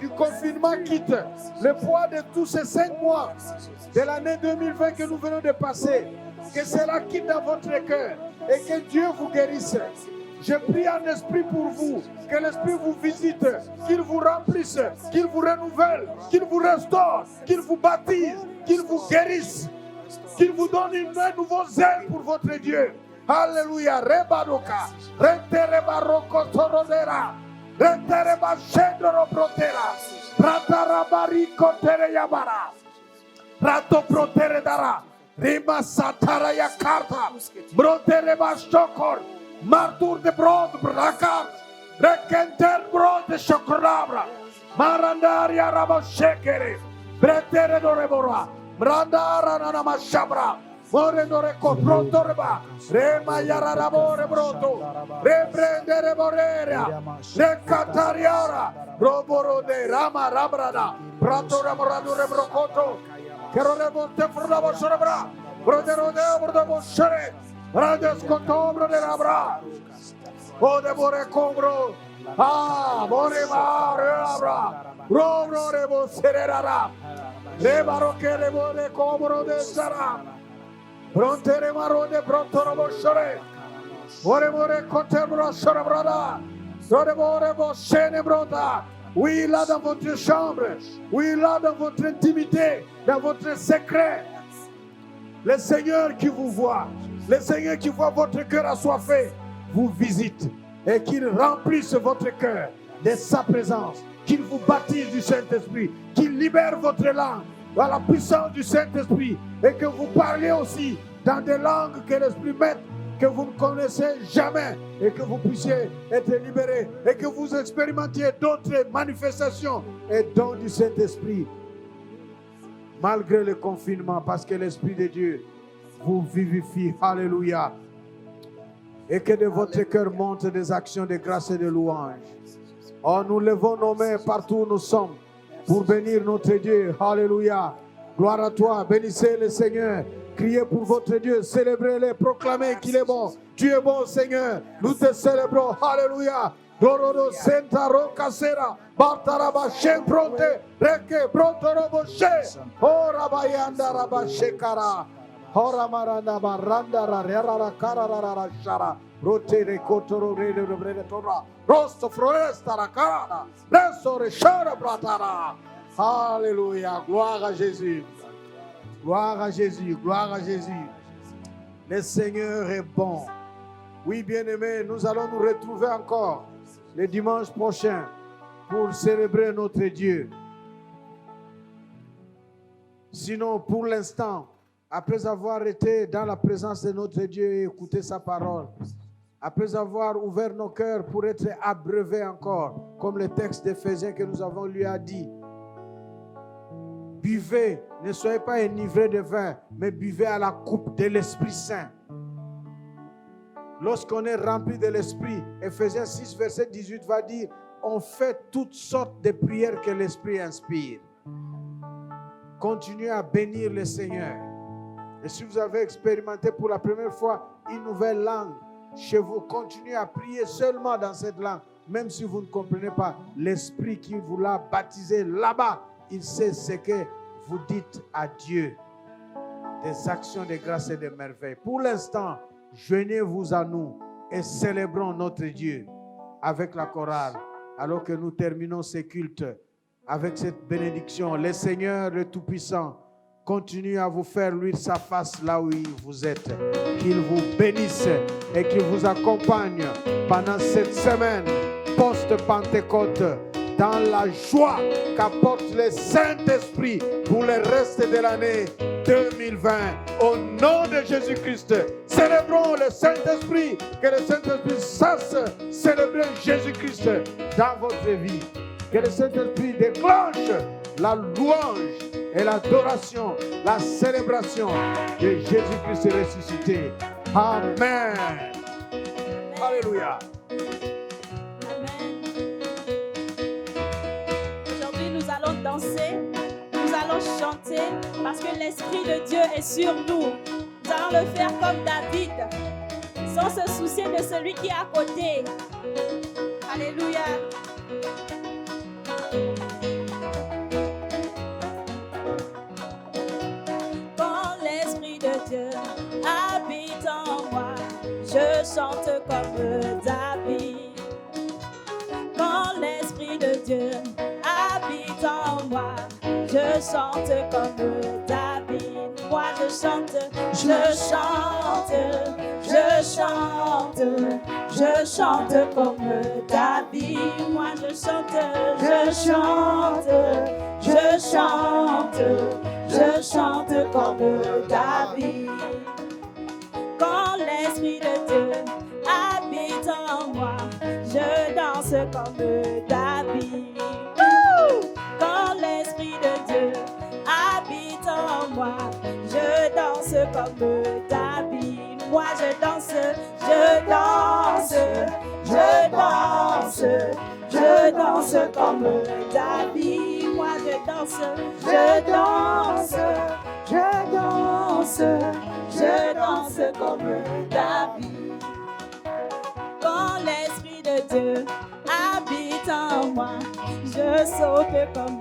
du confinement quitte, le poids de tous ces 5 mois de l'année 2020 que nous venons de passer, que cela quitte dans votre cœur et que Dieu vous guérisse. Je prie en esprit pour vous, que l'Esprit vous visite, qu'il vous remplisse, qu'il vous renouvelle, qu'il vous restaure, qu'il vous baptise, qu'il vous guérisse, qu'il vous donne un nouveau zèle pour votre Dieu. Alléluia. Rebaroka, renterebaroko torodera, rentereba shendoro protera, ratarabariko tereyabara, rato protere dara, rima satara yakarta, brotereba shokor, martur de brod brakar, rekenter brod de shokorabra, marandaria rabo shekere, bretere dorebora, brandara nanama shabra, Morendore coprotorba, rema yararabore broto, reprendere boreria, recatariara, roboro de rama rabrada, prato ramoradure brocoto, kerorebo tefrudabo sorebra, brodero de obrodabo shere, rades cotobro de rabra, o de bore combro, more mare abra, robro rebo sererara, rebaro che rebo de combro de sara. Brontere marone brontoro boshore. Ore more contebro shore brada. Ore more boshene brota. Oui, là dans votre chambre. Oui, là dans votre intimité, dans votre secret. Le Seigneur qui vous voit, le Seigneur qui voit votre cœur assoiffé, vous visite et qu'il remplisse votre cœur de sa présence, qu'il vous baptise du Saint-Esprit, qu'il libère votre langue dans la puissance du Saint-Esprit et que vous parlez aussi dans des langues que l'Esprit met, que vous ne connaissez jamais et que vous puissiez être libérés et que vous expérimentiez d'autres manifestations et dons du Saint-Esprit malgré le confinement, parce que l'Esprit de Dieu vous vivifie. Alléluia. Et que de votre cœur montent des actions de grâce et de louange. Oh, nous levons nos mains partout où nous sommes pour bénir notre Dieu. Alléluia. Gloire à toi. Bénissez le Seigneur. Criez pour votre Dieu. Célébrez-le. Proclamez qu'il est bon. Tu es bon, Seigneur. Nous te célébrons. Alléluia. Dorodo senta rokasera. Bartaraba shempronte. Reke brotorobo she. Ora bayanda raba shekara. Ora maranda baranda rara karara shara. Rotere kotoro rede tora. Rosto floresta la cara. Resto reshara bratara. Alléluia. Gloire à Jésus. Gloire à Jésus. Gloire à Jésus. Le Seigneur est bon. Oui, bien-aimés, nous allons nous retrouver encore le dimanche prochain pour célébrer notre Dieu. Sinon, pour l'instant, après avoir été dans la présence de notre Dieu et écouté sa parole, après avoir ouvert nos cœurs pour être abreuvés encore, comme le texte d'Éphésiens que nous avons lu a dit, buvez, ne soyez pas enivrés de vin, mais buvez à la coupe de l'Esprit Saint. Lorsqu'on est rempli de l'Esprit, Éphésiens 6, verset 18 va dire, on fait toutes sortes de prières que l'Esprit inspire. Continuez à bénir le Seigneur. Et si vous avez expérimenté pour la première fois une nouvelle langue chez vous, continuez à prier seulement dans cette langue. Même si vous ne comprenez pas, l'Esprit qui vous l'a baptisé là-bas, il sait ce que vous dites à Dieu. Des actions de grâce et de merveilles. Pour l'instant, joignez-vous à nous et célébrons notre Dieu avec la chorale, alors que nous terminons ces cultes avec cette bénédiction. Le Seigneur, le Tout-Puissant, continue à vous faire luire sa face là où vous êtes. Qu'il vous bénisse et qu'il vous accompagne pendant cette semaine post-Pentecôte dans la joie qu'apporte le Saint-Esprit pour le reste de l'année 2020. Au nom de Jésus-Christ, célébrons le Saint-Esprit, que le Saint-Esprit sache célébrer Jésus-Christ dans votre vie. Que le Saint-Esprit déclenche la louange et l'adoration, la célébration de Jésus-Christ ressuscité. Amen. Alléluia. Aujourd'hui, nous allons danser, nous allons chanter parce que l'Esprit de Dieu est sur nous. Nous allons le faire comme David, sans se soucier de celui qui est à côté. Alléluia. Quand l'Esprit de Dieu habite en moi, je chante comme David. Quand l'Esprit de Dieu habite en moi, je chante comme David. Moi je chante, je chante, je chante, je chante comme David. Moi je chante, je chante, je chante, je chante comme David. Quand l'Esprit de Dieu habite en moi, je danse comme David. Quand l'Esprit de Dieu habite en moi, je danse comme David. Moi je danse, je danse, je danse, je danse comme David. Moi je danse, je danse, je danse, je danse comme David. Quand l'Esprit de Dieu habite en moi, je saute comme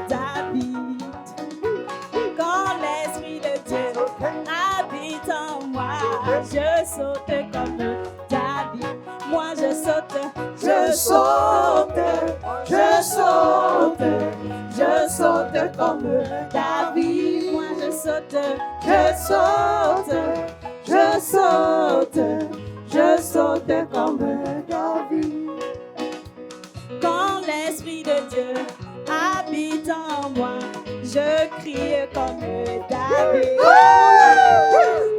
David. Quand l'Esprit de Dieu habite en moi, je saute comme David. Moi je saute, je saute, je saute, je saute comme David. Moi je saute, je saute, je saute, je saute comme David. Quand l'Esprit de Dieu habite en moi, je crie comme David.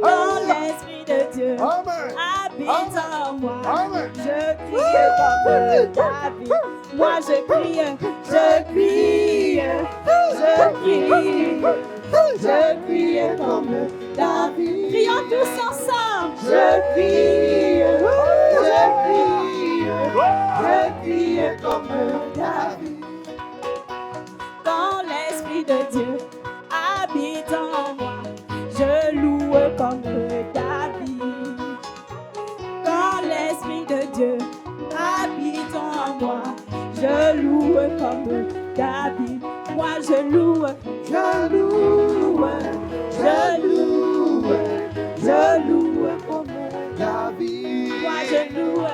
Quand l'Esprit de Dieu habite en moi, je crie comme David. Moi je crie, je crie, je crie, je crie comme David. Crions tous ensemble. Je crie, je crie, je crie comme David. Quand l'Esprit de Dieu habite en moi, je loue comme David. loue comme David. Moi je loue, je loue, je loue, je loue comme David. Moi je loue,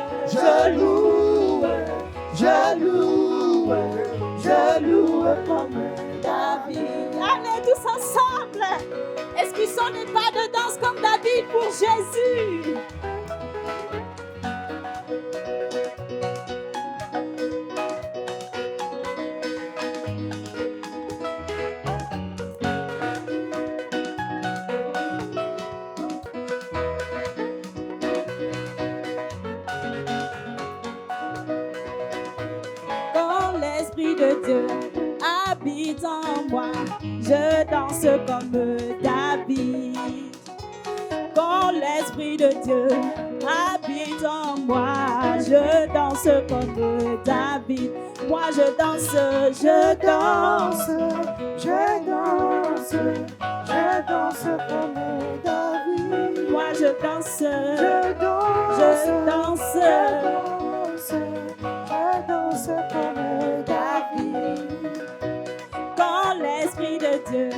Je loue, je loue comme David. Allez tous ensemble, esquissons des pas de danse comme David pour Jésus. Quand l'Esprit de Dieu habite en moi, je danse comme David. Quand l'Esprit de Dieu habite en moi, je danse comme David. Moi je danse, je danse, je danse comme David. moi je danse, Je danse, je danse. je danse comme David. Quand l'Esprit de Dieu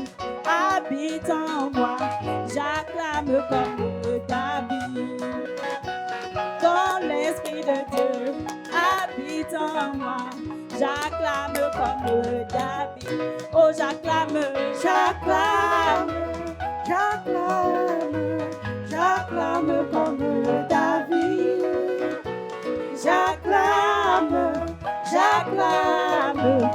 habite en moi, j'acclame comme David. Quand l'Esprit de Dieu habite en moi, j'acclame comme David. Oh, j'acclame, j'acclame, j'acclame comme David. J'acclame, j'acclame.